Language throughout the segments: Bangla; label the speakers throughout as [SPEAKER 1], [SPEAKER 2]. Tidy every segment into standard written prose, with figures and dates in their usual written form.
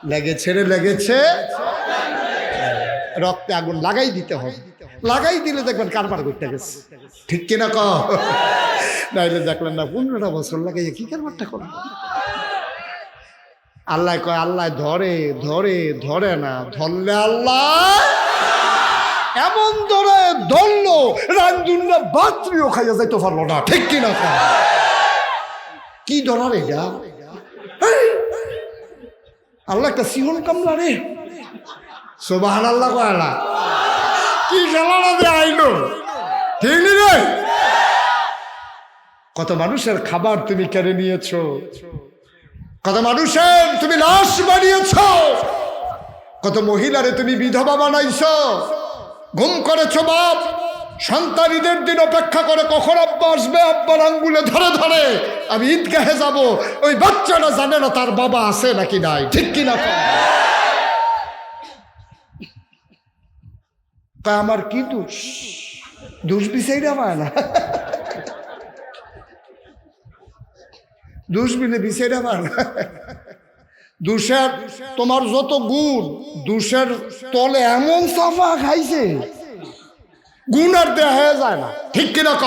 [SPEAKER 1] লেগেছে রে লেগেছে, রক্তে আগুন লাগাই দিতে হবে, লাগাই দিলে দেখবেন কারবার করতে গেছে, ঠিক কিনা ক? নাইলে দেখলেন না 15টা বছর লাগাইয়া কি কারবারটা করবে। আল্লাহ কয়, আল্লাহ ধরে ধরে ধরে না, ধরলে আল্লাহ এমন ধরে ধরলো রাঞ্জুনরা বাত্রিও খাইয়া যাইতে পারলো না, ঠিক কিনা ক? কি ধরার এটা? আল্লাহ একটা সিহন কামলা রে, সুবহানাল্লাহ কয়লা কি খেলাটা দিয়ে আইলো, ঠিক নি রে? কত মানুষের খাবার তুমি কেড়ে নিয়েছো, কত মানুষের তুমি লাশ বানিয়েছ, কত মহিলারে তুমি বিধবা বানাইছো, ঘুম করেছো বাপ, সন্তান ঈদের দিন অপেক্ষা করে কখন আব্বা আসবে, আব্বার আঙ্গুলে ধরে ধরে আমি ঈদগাহে যাব, ওই বাচ্চাটা জানে না তার বাবা আছে নাকি নাই, ঠিক কিনা? তা আমার কি দোষ? দোষ বিচাইরা পায় না, দোষ বিলে বিচাইরা পায় না। দোষের তোমার যত গুণ, দোষের তলে এমন সাফা খাইছে গুণ আর দেখা যায় না, ঠিক কিনা ক?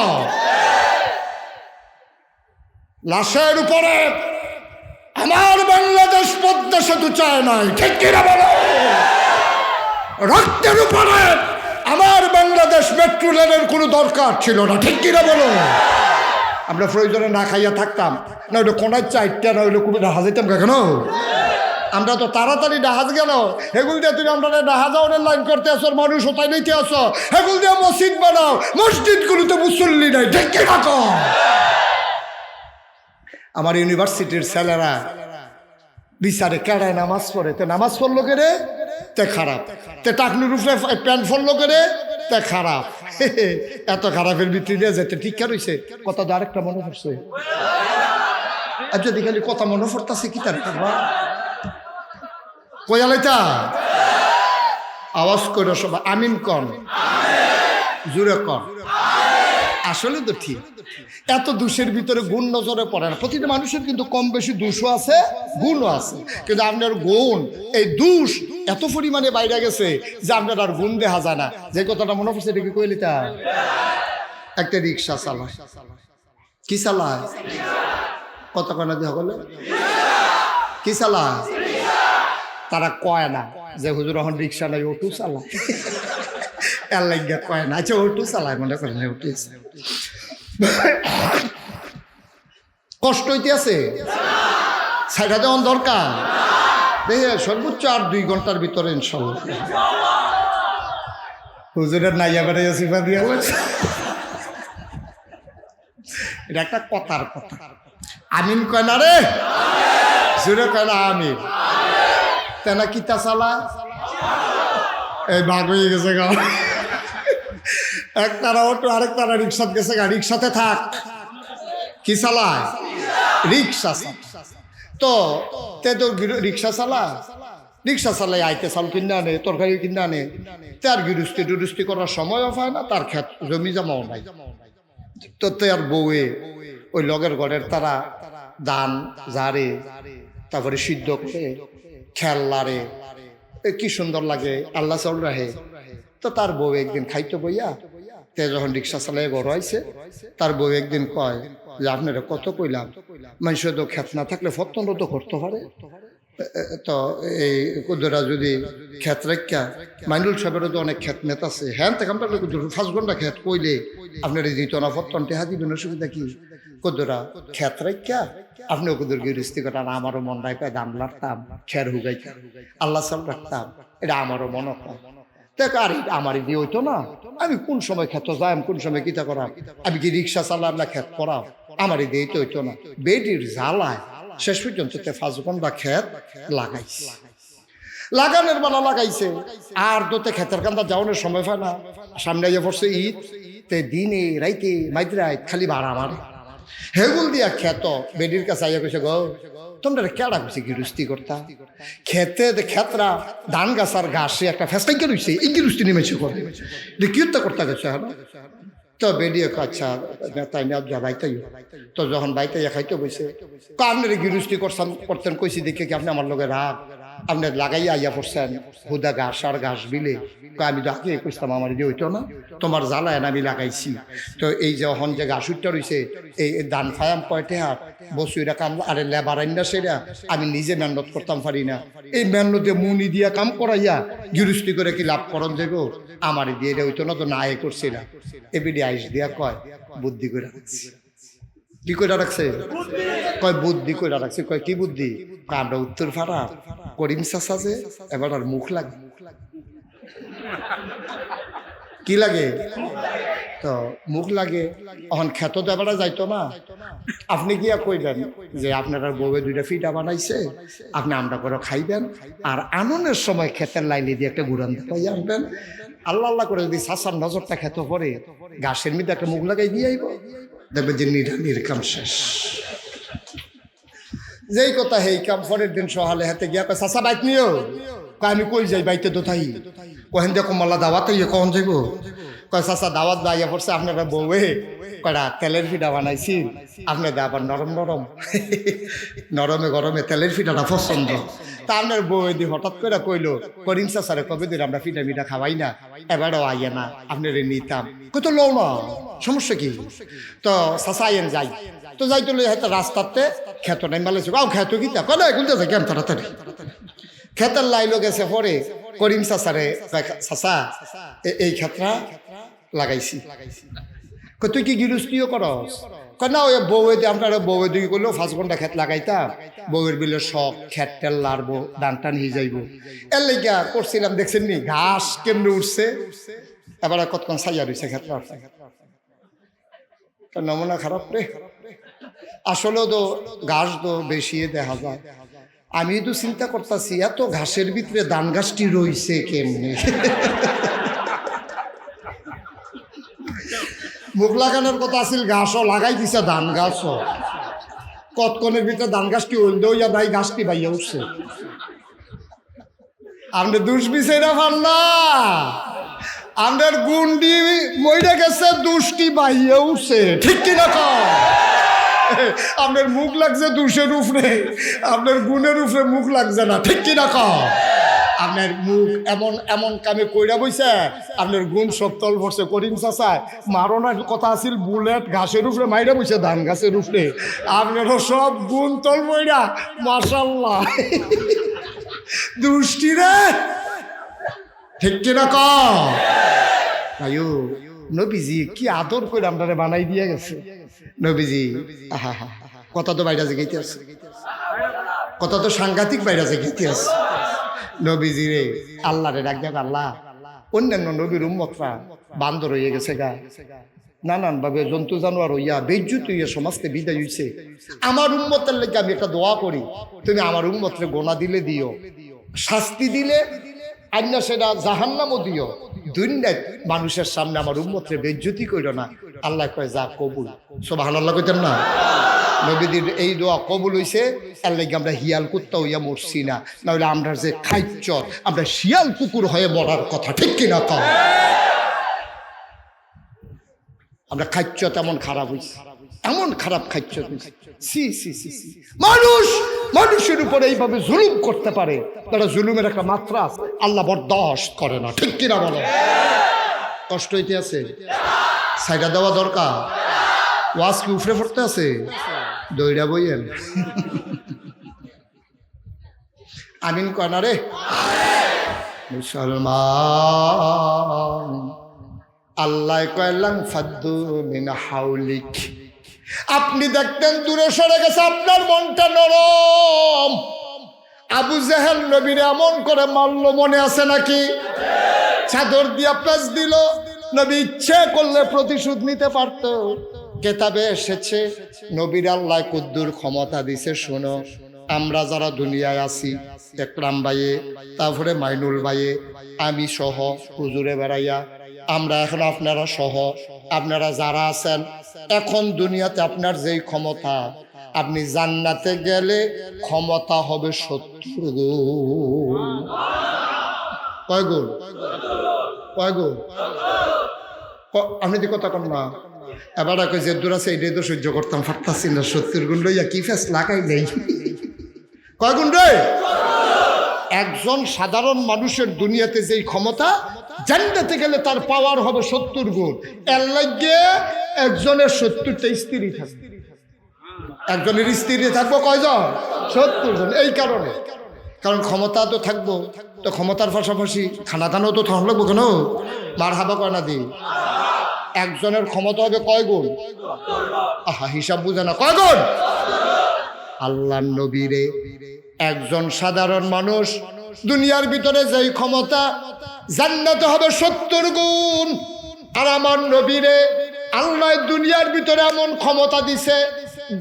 [SPEAKER 1] লাশের উপরে আমার বাংলাদেশ পদ্মা সেতু চায় নাই, ঠিক কিনা বলো? রক্তের উপরে আমার বাংলাদেশ মেট্রো রেলের কোনো দরকার ছিল না, ঠিক কিনা বলো? আমরা প্রয়োজনে না খাইয়া থাকতাম না, ওইটা কোনায় চারটা না হইলে খুবই ডাহা যেতাম কেন? আমরা তো তাড়াতাড়ি ডাহাজ গেল, হেগুল দিয়ে তুমি আমরা ডাহাজাওয়ার লাইন করতে আসো, মানুষ ওটাই নিতে আসো, হেগুল দিয়ে মসজিদ বানাও, মসজিদগুলোতে মুসল্লি নাই, ঠিক কিনা ক? আমার ইউনিভার্সিটির ছেলেরা বিচারে কেড়ায় নামাজ পড়ে, তে নামাজ পড়লো কেড়ে তে খারাপ, তে টাকনুর উপরে প্যান্ট পড়লো কেড়ে তে খারাপ। এত খারাপের ভিতরে যেতে ঠিক রয়েছে কথা তো আরেকটা মনে পড়ছে, আর যদি খালি কথা মনে পড়তেছে কি তার কয়ালাইতা আওয়াজ করে সবাই আমিন কন, জুড়ে কন। আসলে তো ঠিক, এত দোষের ভিতরে গুণ নজরে পড়ে না। প্রতিটা মানুষের কিন্তু কম বেশি দোষও আছে, গুণও আছে, কিন্তু আপনার গুণ এই দোষ এত পরিমাণে বাইরে গেছে যে আপনার আর গুণ দেখা যায় না। যে কথাটা মনে পড়ছে এটা কি কইলিতা? একটা রিক্সা চালায়, কি চালায়? কত কানা দিয়ে হলে কি চালায়? তারা কয় না যে হুজুর এখন রিক্সা নাই, অটো চালায়, এর লাগিয়া কয় না। আচ্ছা অটো চালায়, মনে করেন অটো কষ্ট হইতে আছে, সাইডা দেওয়ার দরকার দেখে সর্বোচ্চ আর 2 ঘন্টার ভিতরে ইনশাল্লাহ হুজুরের নাইয়া বেড়াইয়া সিফা দিয়া এটা একটা কথার কথা। আমিন কয় না রে, জুড়ে কয় না আমিন। তেনা কিতা চালা এই ভাগ হয়ে গেছে গা, এক তারা অটো আরেক তারা রিক্সাত গেছে গা, রিক্সাতে থাক, কি চালায়? রিক্সা। তো তে তো রিক্সা চালা, রিক্সা চালাই আইতে চাল কিনে আনে, তরকারি কিনে আনে, তার গৃহস্থী টুরুস্তি করার সময়ও পায় না, তার ক্ষেত জমি জমাও নাই। তো তার বউয়ে ওই লগের ঘরের তারা দান জারে, তারপরে সিদ্ধ করে খেললারে, কি সুন্দর লাগে, আল্লাহ চল রাহে। তো তার বউ একদিন খাইতে বইয়া তে যখন রিক্সা চালাই ঘর আইছে, তার বউ একদিন কয় যে আপনারা কত কইলাম, মানুষ তো ক্ষেত না থাকলে ফতন তো করতে পারে, তো এই কুদরা যদি ক্ষেত রেখা, মাইনুল সাহেবেরও তো অনেক ক্ষেত মেত আছে, হ্যাঁ থেকে 5 ঘন্টা ক্ষেত কইলে আপনার দিত না, ফতন টেহা দিবেন, অসুবিধা কি? কুদরা ক্ষেত রেখা আপনি কুদুর গৃহস্থী করেন, আমারও মন রাখা দাম লাগতাম, খের হুগাইতাম, আল্লাহ সাল রাখতাম, এটা আমারও মনে হয়। দেখ আর আমার দিয়ে হইতো না, আমি কোন সময় ক্ষেত যাই, কোন সময় কিতা করাম, আমি কি রিক্সা চালাম না ক্ষেত করাম, আমার দিয়ে তো হইতো না। বেডির জ্বালায় শেষ পর্যন্ত 5 ঘন্টা ক্ষেত লাগাইছে, লাগানোর বেলা লাগাইছে, আর তোতে ক্ষেতের কান্দা যাওয়ানোর সময় পায় না। সামনে আইয়া পড়ছে ঈদ, তে দিনে রাইতে মাইতে খালি ভাড়া আমার হেগুল দিয়া ক্ষেত বেডির কাছে আইয়া কইছে, গো তোমরা কেডা কইছে গৃহস্থী করতা, খেতে ক্ষেতরা ধান গাছ আর ঘাসে একটা ফেস্টাইকে রয়েছে, এই গৃহস্থী নেমেছে করে কি করতে গেছে। হ্যাঁ তো বেডিয়ে আচ্ছা তাই না বাইতাই। তো যখন বাইতে খাইতে বসে আপনার গৃহস্থী করতেন কইছি দেখে কি আপনি আমার লগে রাগ, আপনি লাগাইয়া আইয়া পড়ছেন হুদা ঘাস আর ঘাস বিলে, আমি তো আগে কইতাম আমার যে হইতো না, তোমার জ্বালায় আমি লাগাইছি। তো এই যে হন যে ঘাস উঠটা রয়েছে, এই দান ফায়াম কয়টে হাত বসুইরা কাম, আরে লেবার আইনা সেরা আমি নিজে মেহনত করতাম পারি না, এই মেহনতে মুনি দিয়া কাম করাইয়া গৃহস্থী করে কি লাভ করন যাবো, আমার দিয়ে এটা হইতো না, তো না এ করছি না। এবিডি আইস দিয়া কয় বুদ্ধি করে রাখছি। কি করে রাখছে? কয় বুদ্ধি করে রাখছে। কয় কি বুদ্ধি? আমরা উত্তর ফাড়া করিম চাচা যে এবার আর মুখ লাগে, কি লাগে তো মুখ লাগে। এখন খেত দেবারা যাইতো না, আপনি গিয়া কইলেন যে আপনারা বউয়ে 2টা ফিটা বানাইছে, আপনি আমরা করে খাইবেন, আর আননের সময় ক্ষেতের লাইনে দিয়ে একটা গুড়ান পাই আনবেন। আল্লাহ আল্লাহ করে যদি চাচার নজরটা খেতে পরে ঘাসের মধ্যে একটা মুখ লাগাই দিয়ে আইব, দেখবে যে নির্কাম শেষ। যেই কথা হেই কাম পরের দিন সহালে হাতে গিয়া কয় চাচা বাইক নিও, আমি কই যাই বাইতে তো তাই কহেন দেখো মাল্লা দাওয়াত কখন যাইব, কয় চাচা দাওয়াত বাইয়া পড়ছে আপনারা বউয়ে কয়টা তেলের ফিটা বানাইছি, আপনাদের আবার নরম নরম নরমে গরমে তেলের ফিটাটা পছন্দ। তা আপনার বউয়ে দিয়ে হঠাৎ করে কইলো করিম চাচারে কবে দিন আমরা ফিটা মিটা খাওয়াই না, এবারও আইয়ে না আপনার নিতাম, কত লো না সমস্যা কি, তো চাচা আইয়েন যাই। তো যাই তো হয়তো রাস্তাতে খেত নাই মালেছে, আও খেত কিতা কলে গুনতে যায় কেন তাড়াতাড়ি খেতের লাইলো গেছে পরে করিম চাচারে, চাচা এই ক্ষেত্রা লাগাইছি। তুই কি গৃহস্থীও করস? না ওই বউয়ে দিয়ে আমরা বউয়ে দিকে করলেও 5 ঘন্টা ক্ষেত লাগাইতাম, বউয়ের বিলে শখ খেত টেল লাড়বো, ডান টান হয়ে যাইব, এর লেগা করছিলাম। দেখছেন নি ঘাস কেমনে উঠছে, এবার কতক্ষণ সাইয়া রয়েছে ক্ষেত্র, নমুনা খারাপ রে। আসলেও তো ঘাস তো বেশি দেখা যায়। আমি তো চিন্তা করতেছি এত ঘাসের ভিতরে ধান গাছটি রয়েছে কেমনে। মুখ লাগানোর কথা আসিল, ঘাসও লাগাই দিছে, ধান গাছও কতক্ষণের ভিতরে ধান গাছটি হইল ইয়া ভাই গাছটি বাইয়া উঠছে। আপনি দুষ বিচাইরা পারলা, আপনার গুন্ডি মইরা গেছে, দুষ্টি বাইয়া উঠছে, ঠিক কিনা কয়? আপনার মুখ লাগছে দুষের উপরে, আপনার গুণের উপরে মুখ লাগছে না, ঠিক কিনা কয়? আপনার মুখ এমন এমন কামে কইরা বইছে, আপনার গুণ সব তল ভরছে। করিম চাচা মারণার কথা আছিল বুলেট ঘাসের উপরে মাইরা বইছে, ধান গাছের উপরে, আপনারও সব গুণ তল বইরা মাশাআল্লাহ দুষ্টি রে, ঠিক কিনা কয়? নবীজি কি আদর করে আপনারা বানাই দিয়ে গেছে। নবীজি কথা তো বাইরে জেগেতে আছে, কথা তো সাংঘাতিক বাইরে জেগেতে আছে। নবীজি রে আল্লাহ রে ডাক দেখ, আল্লাহ অন্যান্য নবীর উম্মতরা বান্দর হয়ে গেছে গা, নানান ভাবে জন্তু জানোয়ার হইয়া বেজ্জুত হইয়া সমাজকে বিদায় হইছে, আমার উম্মতের লেগে আমি একটা দোয়া করি, তুমি আমার উম্মতরে গোনা দিলে দিও, শাস্তি দিলে আইনা সেটা জাহান্নামও দিও, দুনিয়ায় মানুষের সামনে আমার উম্মতরে বেজ্জতি কইরো না। আল্লাহ কয় যা কবুল, সুবহানাল্লাহ কইতেন না? নবীদের এই দোয়া কবুল হইছে, এর লাগি আমরা হিয়াল কুত্তা হইয়া মরছি না, নাহলে আমরা যে খাইচ্ছ আমরা শিয়াল কুকুর হয়ে মরার কথা, ঠিক কিনা কও? আমরা খাইচ্ছ তেমন খারাপ হইছে, এমন খারাপ খাইচ্ছ, সি সি সি সি। মানুষ মানুষের উপরে এইভাবে জুলুম করতে পারে, তারা জুলুমের একটা মাত্রা আছে, আল্লাহ বরদাস্ত করে না, ঠিক কিনা বলো? কষ্ট হইতে আছে, সাইডা দেওয়া দরকার, ওয়াজ কি উফরে পড়তে আছে, দইরা বইয়েন আমিন কনা রে। মুসলমান আল্লাহ কয়লাম ফাদ্দু মিন হাউলিক, আপনি দেখতেন দূরে সরে গেছে, আপনার মনটা নরম। আবু জেহেল নবীর এমন করে মারলো, মনে আছে নাকি? চাদর দিয়া প্যাঁচ দিল, নবী ইচ্ছে করলে প্রতিশোধ নিতে পারত। কেতাবে এসেছে নবীর আল্লাহ কুদ্দুর ক্ষমতা দিছে। শোনো, আমরা যারা দুনিয়ায় আছি, একরাম ভাইয়ে, তারপরে মাইনুল ভাইয়ে, আমি সহ হুজুরে বেড়াইয়া, আমরা এখন আপনারা সহ, আপনারা যারা আছেন এখন দুনিয়াতে, আপনার যেই ক্ষমতা, আপনি জান্নাতে গেলে ক্ষমতা হবে 70 গুণ। কয় গুণ? কয় গুণ? আপনি তো কথা কন না। এবার যে দূর আছে এটাই তো সহ্য করতাম পারতাছি না, 70 গুণ লইয়া কি ফেস লাগাই নেই। কয় গুণ রে? একজন সাধারণ মানুষের দুনিয়াতে যেই ক্ষমতা, জান্নাতে গেলে তার পাওয়ার হবে 70 গুণ। এর লাগে একজনের 70টা স্ত্রী থাকবে। একজনের স্ত্রী থাকবো কয়জন? 70 জন। এই কারণে, কারণ ক্ষমতা তো থাকবো, তো ক্ষমতার পাশাপাশি খানা দানাও তো থাকলে লাগবো। কেন মার হাবা কয় না দি? একজনের ক্ষমতা হবে কয় গুণ? আহা, হিসাব বুঝে না, কয় গুণ? আল্লাহর নবীরে একজন সাধারণ মানুষ দুনিয়ার ভিতরে যেই ক্ষমতা, জান্নাতে হবে 70 গুণ। আর আমার নবীরে আল্লাহ দুনিয়ার ভিতরে এমন ক্ষমতা দিছে,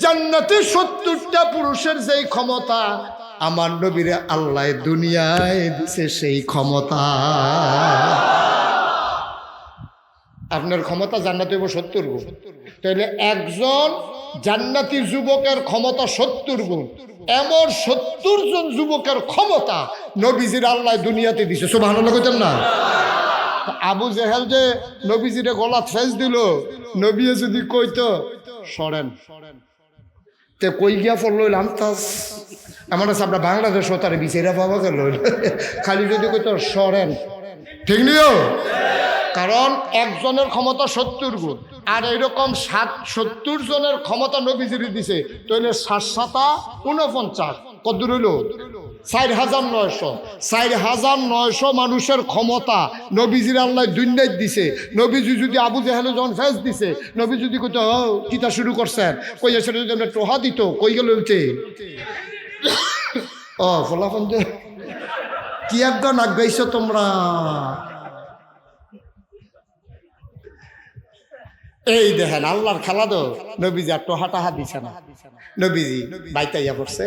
[SPEAKER 1] জান্নাতে 70টা পুরুষের যেই ক্ষমতা, আমার নবীরে আল্লাহ দুনিয়ায় দিছে সেই ক্ষমতা। আপনার ক্ষমতা জান্নাতে 70 গুণ, তাহলে একজন জান্নাতি যুবকের ক্ষমতা 70 গুণ। এমন 70 জন যুবকের ক্ষমতা নবীজির আল্লাহ দুনিয়াতে দিছে। সুবহানাল্লাহ কইতেন না? আবু জেহেল যে নবীজিরে গলা ঠেস দিল, নবী যদি কইতো সরেন, তে কই গিয়া পড়লো লামতাস। এমন আছে আমরা বাংলাদেশও তার বিচারা পাওয়া গেল, খালি যদি কইতো সরেন, ঠিক নিও। কারণ একজনের ক্ষমতা 70 গুণ, আর এইরকম 70 জনের ক্ষমতা নবীজির দিছে, তাহলে 7-7-49 কত দূর হইল? 4900। 4900 মানুষের ক্ষমতা নবীজির আল্লাহ দুনিয়ায় দিছে। নবীজি যদি আবু জেহেল যখন ফেস দিছে, নবী যদি কইতো কিতা শুরু করছেন, কই সেটা যদি আমরা টোহা দিত, কই গেল হইতে ও ফলাফল কি একজন আগাইছো তোমরা। এই দেখেন আল্লাহর খেলা তো, নবীজি আর টোহা টাহা দিছে না। নবীজি বাইতাইয়া পড়ছে,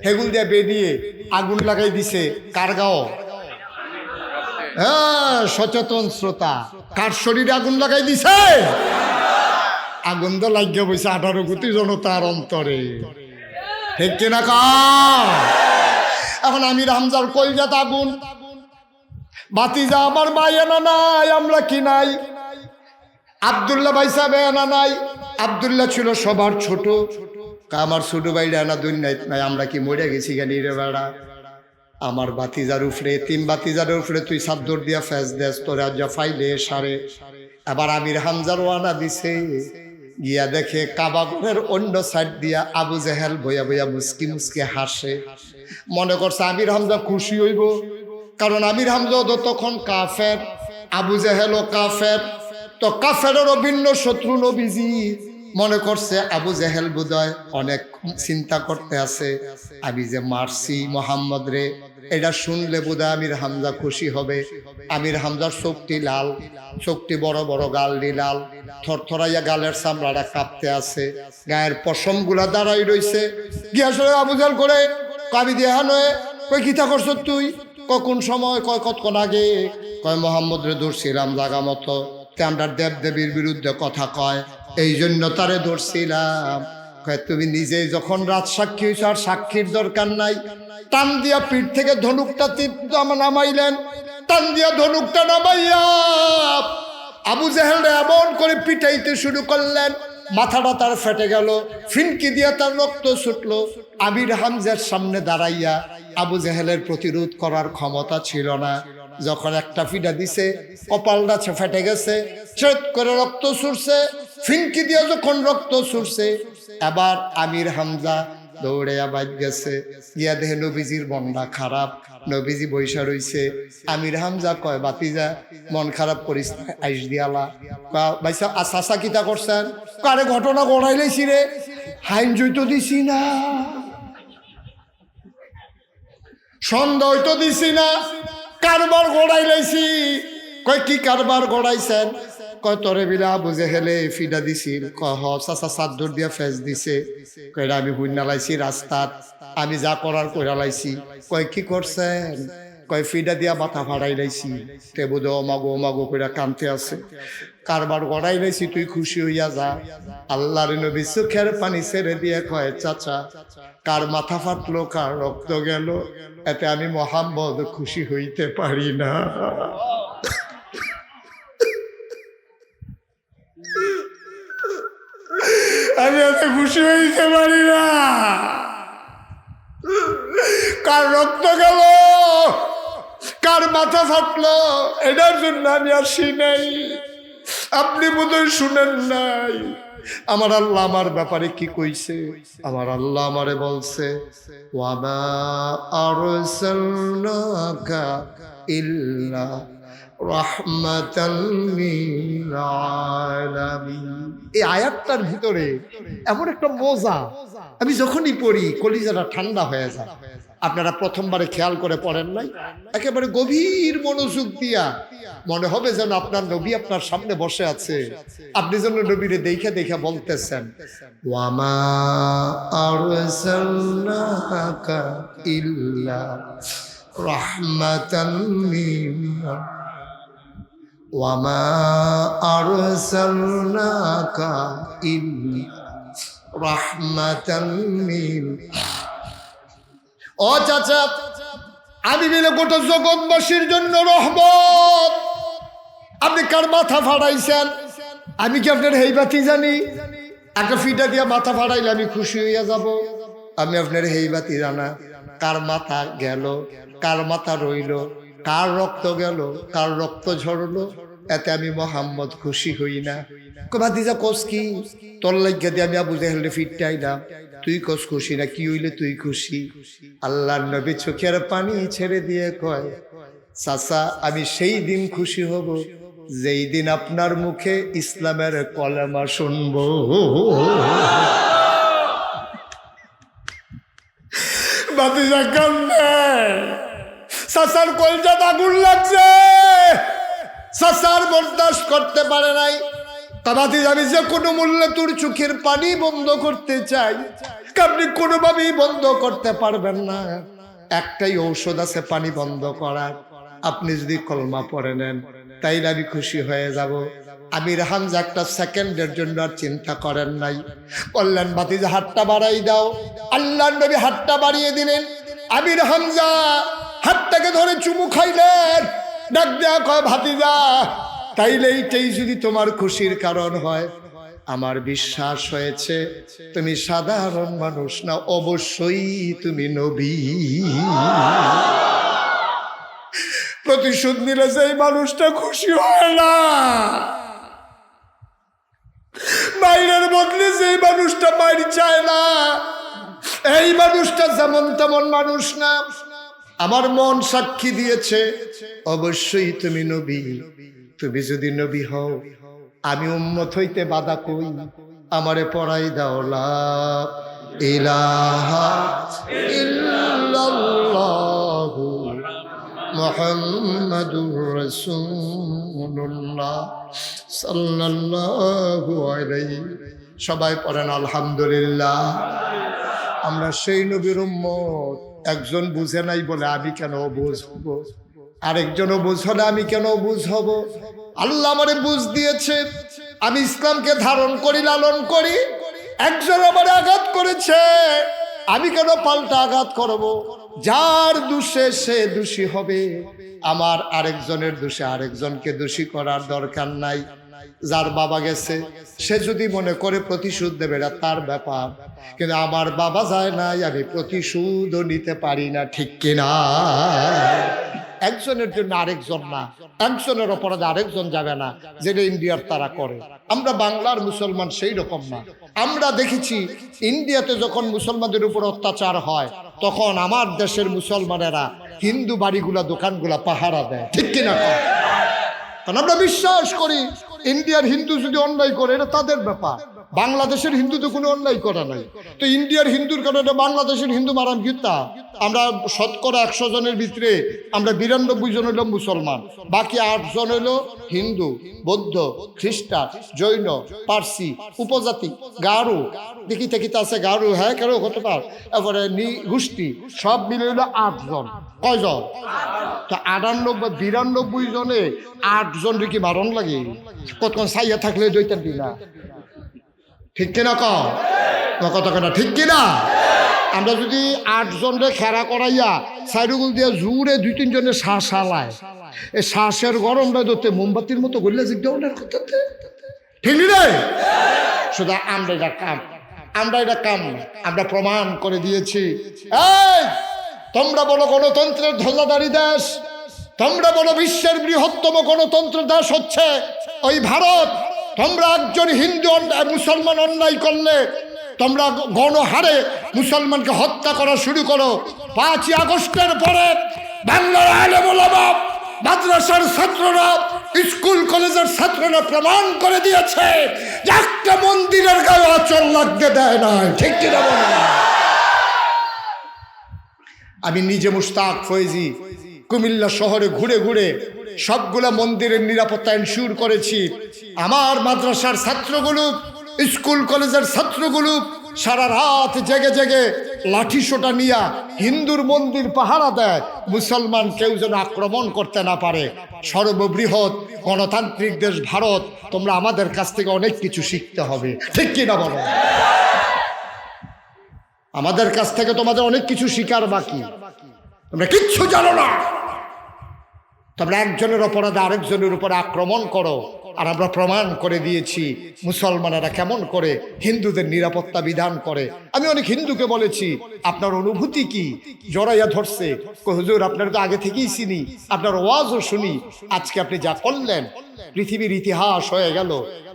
[SPEAKER 1] হেগুল দিয়া বেরিয়ে আগুন লাগাই দিছে। কার গাও? হ্যাঁ, সচেতন শ্রোতা, কার শরীরে আগুন লাগাই দিছে? আগুন তো লাগিয়ে বসে 18 কোটি জনতার অন্তরে, ঠিক কিনা কা? এখন আমির হামজার কলজাত আগুন, বাতিজা আমার ভাই এনা নাই, আমরা কি নাই? আব্দুল্লাহ ভাই সাহেব এনা নাই। আব্দুল্লাহ ছিল সবার ছোট, আমার ছোট ভাইরা এনা দুনিয়ায় নাই, আমরা কি মরে গেছি গানি রে বেড়া? আমার বাতিজার উপরে, 3 বাতিজার উপরে তুই সাদ্দর দিয়া ফেস দেস, তোরা যা ফাইলে সারে। আবার আমির হামজার ওয়ানা দিছে, গিয়া দেখে কাবাগরের অন্য সাইড দিয়া আবু জেহেল বইয়া বইয়া মুস্কি মুস্কি হাসে। মনে করছে আমির হামজা খুশি হইব, কারণ আমির হামজা তো তখন কাফের, আবু জেহেলও কাফের, তো কাফেরেরও ভিন্ন শত্রু নবীজি। মনে করছে আবু জেহেল বোধহয় অনেক চিন্তা করতে আছে, আমি যে মারছি মোহাম্মদ রে, এটা শুনলে বোধহয় আমির হামজা খুশি হবে। আমির হামজার চোখটি লাল, চোখটি বড় বড়, গালটি লাল, থরথরাইয়া গালের চামড়াটা কাঁপতে আছে, গায়ের পশমগুলা দাঁড়াই রইছে। গিয়াসরে আবু জেহেল করে কাবি দিয়ে হানয়ে কই কিতা করছ তুই? কোন সময়? কয় কতক্ষণ আগে। কয় মোহাম্মদ রে ধরছিলাম জাগা মতো, আমরা দেব দেবীর বিরুদ্ধে কথা কয়, এই জন্য তারে ধরছিলাম। কয় তুমি নিজেই যখন রাত সাক্ষী হয়েছ, আর সাক্ষীর দরকার নাই। টান দিয়া পিঠ থেকে ধনুকটা নামাইলেন, টান দিয়া ধনুকটা নামাইয়া আবু জেহেল এমন করে পিটাইতে শুরু করলেন, মাথাটা তার ফেটে গেল, ফিনকি দিয়া তার রক্ত ছুটলো। আমির হামজার সামনে দাঁড়াইয়া আবু জেহেলের প্রতিরোধ করার ক্ষমতা ছিল না। যখন একটা ফিটা দিছে, কপালটা ফেটে গেছে, ছেদ করে রক্ত ছুটছে, ফিনকি দিয়ে যখন রক্ত ছুটছে, এবার আমির হামজা দৌড়ে আবার গেছে, গিয়া দেখে নবীজির মনটা খারাপ, নবীজি বৈশা রইছে। আমির হামজা কয় বাতিজা মন খারাপ করিস আইস দিয়ালা। ভাইসা আশা কিতা করছেন? কারে ঘটনা গড়াই লাইছি রে, হাইন জইতো দিছি না, সন্দেহ তো দিছি না, কারবার গড়াই লাইছি। কয় কি কারবার গড়াইছেন? কয় তরে বিলা আবু জেহেলে ফিডা দিছিল। কয় হ চাচা চাদর দিয়া ফেস দিছে। কয়টা আমি হুইনা লাইছি রাস্তাত, আমি যা করার কইরা লাইছি। কয় কি করছেন? কয় ফিডা দিয়া মাথা ফাড়াই লাইছি। তে বোধ অমাগো কইরা কানতে আছে। কারবার গড়াই লাইছি, তুই খুশি হইয়া যা। আল্লাহর নবী চোখের পানি ছেড়ে দিয়ে কয় চাচা, কার মাথা ফাটলো, কার রক্ত গেল, এতে আমি মোহাম্মদ খুশি হইতে পারি না। আমি এত খুশি হইতে পারি না। কার রক্ত গেল, আমার মাথা ফাটলো, এটার জন্য আমি আসি নাই। আপনি বোধহয় শুনেন নাই আমার আল্লাহ আমার ব্যাপারে কি কইছে। আমার আল্লাহ আমারে বলছে, ওয়ামা আরসালনাকা ইল্লা রাহমাতাল লিল আলামিন। এই আয়াতটার ভিতরে এমন একটা মজা, আমি যখনই পড়ি কলিজাটা ঠান্ডা হয়ে যায়। আপনারা প্রথমবারে খেয়াল করে পড়েন নাই? একেবারে গভীর মনোযোগ দিয়া মনে হবে যেন আপনার নবী আপনার সামনে বসে আছে, আপনি যেন নবীরে দেখে দেখে বলতেছেন, ওয়ামা আরসালনাকা ইল্লা রাহমাতাল লিল ওয়ামা আরসালনাকা ইল্লা রাহমাতাল লিল। ও চাচা, আমি বলে গোটা জগৎবাসীর জন্য রহমত। আপনি কার মাথা ফাড়াইছেন? আমি কি আপনার হেইবাতি জানি? একটা ফিটা দিয়া মাথা ফাড়াইলে আমি খুশি হইয়া যাব? আমি আপনার হেইবাতি জানা? কার মাথা গেল, কার মাথা রইল, কার রক্ত গেল, কার রক্ত ঝরলো, এতে আমি মোহাম্মদ খুশি হই না। ভাতিজা কোস কি? তোর লাগিয়া দিয়ে আমি আবু জাহেলের ফিটতে আইলাম, তুই কোস খুশি না? কি হইলে তুই খুশি? আল্লাহর নবী চোখের পানি ছেড়ে দিয়ে কয়, চাচা আমি সেই দিন খুশি হব যেই দিন আপনার মুখে ইসলামের কলেমা শুনব। ভাতিজা কান্দে, চাচার কলজাটা আগুন লাগছে, চাচার বরদাস্ত করতে পারে নাই। ভাতিজা আমি যে কোনো মূল্যে তোর চোখের পানি বন্ধ করতে চাই, আপনি কোনোভাবেই বন্ধ করতে পারবেন না। একটাই ঔষধ আছে পানি বন্ধ করার, আপনি যদি কলমা পড়ে নেন তাইলে আমি খুশি হয়ে যাব। আমির হামজা একটা সেকেন্ডের জন্য আর চিন্তা করেন নাই, বললেন ভাতিজা হাতটা বাড়াই দাও। আল্লাহর নবী হাতটা বাড়িয়ে দিলেন। আমির হামজা হাতটাকে ধরে চুমু খাইলেন, ডাক দেয়া কয়, ভাতিজা তাইলে এইটাই যদি তোমার খুশির কারণ হয়, আমার বিশ্বাস হয়েছে তুমি সাধারণ মানুষ না, অবশ্যই তুমি নবী। প্রতিশোধ নিলে সেই মানুষটা খুশি হয় না, মায়ের বদলে সেই মানুষটা মায়ের চায় না। এই মানুষটা যেমন তেমন মানুষ না, আমার মন সাক্ষী দিয়েছে অবশ্যই তুমি নবী। তুমি যদি নবী হও, আমি উম্মত হইতে বাধা কই? আমারে পড়াই দাও লা ইলাহা ইল্লাল্লাহু মুহাম্মাদুর রাসূলুল্লাহ সাল্লাল্লাহু আলাইহি। সবাই পড়েন আলহামদুলিল্লাহ। আমরা সেই নবীর উম্মত। একজন বুঝে নাই বলে আমি কেন বুঝব? আরেকজনও বুঝলে আমি কেন বুঝব? আল্লাহ আমারে বুঝ দিয়েছে, আমি ইসলামকে ধারণ করি, লালন করি। একজন আমার আঘাত করেছে, আমি কেন পাল্টা আঘাত করব? যার দোষে সে দোষী হবে, আমার আরেকজনের দোষে আরেকজনকে দোষী করার দরকার নাই। যার বাবা গেছে সে যদি মনে করে প্রতিশোধ দেবে, এটা তার ব্যাপার, কিন্তু আমার বাবা যায় নাই, আমি প্রতিশোধও নিতে পারি না, ঠিক কিনা? একজনের জন্য আরেকজন না, একজনের অপরাধে আরেকজন যাবে না, যেটা ইন্ডিয়ার তারা করে। আমরা বাংলার মুসলমান সেই রকম না। আমরা দেখেছি ইন্ডিয়াতে যখন মুসলমানদের উপর অত্যাচার হয়, তখন আমার দেশের মুসলমানেরা হিন্দু বাড়িগুলা দোকানগুলা পাহারা দেয়, ঠিক কিনা? কারণ আমরা বিশ্বাস করি ইন্ডিয়ার হিন্দু যদি অন্যায় করে এটা তাদের ব্যাপার, বাংলাদেশের হিন্দু তো কোনো অন্যায় করা নাই। তো ইন্ডিয়ার হিন্দুর কারণে বাংলাদেশের হিন্দু মারান গীতা। আমরা শতকরা 100 জনের ভিতরে আমরা 92 জন হইল মুসলমান, বাকি 8 জন হইল হিন্দু, বৌদ্ধ, খ্রিস্টান, জৈন, পার্সি, উপজাতি, গারু, দেখিতে দেখিতে আছে গারু, হ্যাঁ কেন হতে পার, তারপরে গোষ্ঠী, সব মিলে হইল 8 জন। কয়জন? তো 92 জনে 8 জন কি মারণ লাগে? কতক্ষণ সাইয়া থাকলে দইতেন কিনা, ঠিক কিনা? কত কেনা, ঠিক কিনা? আমরা যদি 8 জনরে খেরা করাইয়া সাইডুগুল দিয়ে জুড়ে 2-3 জনের শ্বাস হালায়, এই শ্বাসের গরমটা ধরতে মোমবাতির মতো গড়লে জিজ্ঞাসা করতে, ঠিক রে? শুধু আমরা এটা কাম আমরা প্রমাণ করে দিয়েছি। এই তোমরা বলো গণতন্ত্রের ধ্বজাধারী দেশ, তোমরা বলো বিশ্বের বৃহত্তম গণতন্ত্র দেশ হচ্ছে ওই ভারত। তোমরা একজন হিন্দু মুসলমান অন্যায় করলে তোমরা গণহারে মুসলমানকে হত্যা করা শুরু করো। 5ই আগস্টের পরে বাংলার আলেম ওলামা, মাদ্রাসার ছাত্ররা, স্কুল কলেজের ছাত্ররা প্রমাণ করে দিয়েছে যে একটা মন্দিরের গায়ে আঁচল লাগতে দেয় না। ঠিক কিনা বলেন? আমি নিজে মুশতাক ফয়েজি কুমিল্লা শহরে ঘুরে ঘুরে সবগুলা মন্দিরের নিরাপত্তা এনশিওর করেছি। আমার মাদ্রাসার ছাত্রগুলো, স্কুল কলেজের ছাত্রগুলো সারা রাত জেগে জেগে লাঠি সোটা নিয়া হিন্দুর মন্দির পাহারা দেয়, মুসলমান কেউ যেন আক্রমণ করতে না পারে। সর্ববৃহৎ গণতান্ত্রিক দেশ ভারত, তোমরা আমাদের কাছ থেকে অনেক কিছু শিখতে হবে। ঠিক কিনা বলো? আমাদের কাছ থেকে তোমাদের অনেক কিছু শিকার বাকি। তোমরা কিচ্ছু জানো না। তোমরা একজনের অপরাধে আরেকজনের উপরে আক্রমণ করো। আর আমরা প্রমাণ করে দিয়েছি মুসলমানেরা কেমন করে হিন্দুদের নিরাপত্তা বিধান করে। আমি অনেক হিন্দুকে বলেছি, আপনার অনুভূতি কি? জড়াইয়া ধরছে, হুজুর আপনার তো আগে থেকেই চিনি, আপনার ওয়াজও শুনি, আজকে আপনি যা করলেন পৃথিবীর ইতিহাস হয়ে গেল।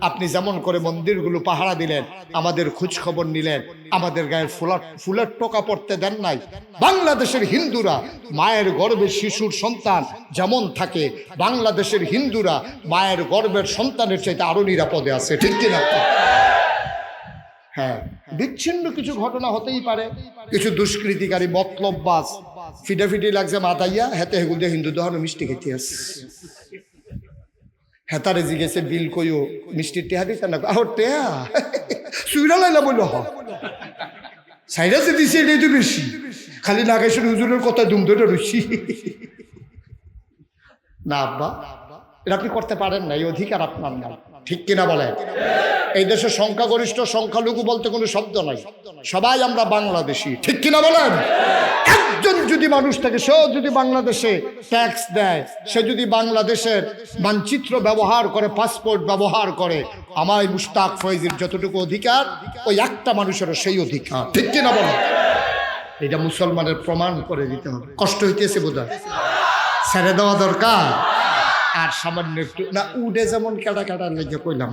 [SPEAKER 1] আপনি যেমন করে মন্দিরগুলো পাহারা দিলেন, আমাদের খোঁজ খবর নিলেন, আমাদের গায়ে ফুলের টোকা পড়তে দেন নাই। বাংলাদেশের হিন্দুরা মায়ের গর্ভের শিশুর সন্তান যেমন থাকে, বাংলাদেশের হিন্দুরা মায়ের গর্ভের সন্তানের চাইতে আরো নিরাপদে আছে। ঠিক কিনা? হ্যাঁ, বিচ্ছিন্ন কিছু ঘটনা হতেই পারে, কিছু দুষ্কৃতিকারী মতলববাজ ফিটাফিটি লাগছে মাতাইয়া হেতে হেগুল দিয়ে হিন্দু দহন মিষ্টি খেতে আসছে। হেতারে জিগেছে বিল কইও মিষ্টির টেহা দিতে না, আহ টেহা সুইরা লাইলা বলল হ সাইরা যে দিছে এটাই তো বেশি, খালি নাগেশ্বর হুজুরের কথা দুম ধরে রুচি না। আব্বা, এটা আপনি করতে পারেন না, এই অধিকার আপনার নাই। ঠিক কিনা বলেন? এই দেশে সংখ্যাগরিষ্ঠ সংখ্যালঘু বলতে কোনো শব্দ নাই, সবাই আমরা বাংলাদেশি। ঠিক কিনা বলেন? একজন যদি মানুষ থাকে, সেও যদি বাংলাদেশে ট্যাক্স দেয়, সে যদি বাংলাদেশের মানচিত্র ব্যবহার করে, পাসপোর্ট ব্যবহার করে, আমার মুশতাক ফয়েজির যতটুকু অধিকার ওই একটা মানুষেরও সেই অধিকার। ঠিক কিনা বলেন? এটা মুসলমানের প্রমাণ করে দিতে হবে। কষ্ট হইতেছে বোধহয়, ছেড়ে দেওয়া দরকার। আর সামান্য একটু না উঠে যেমন কেটা কেটার লেগে কইলাম,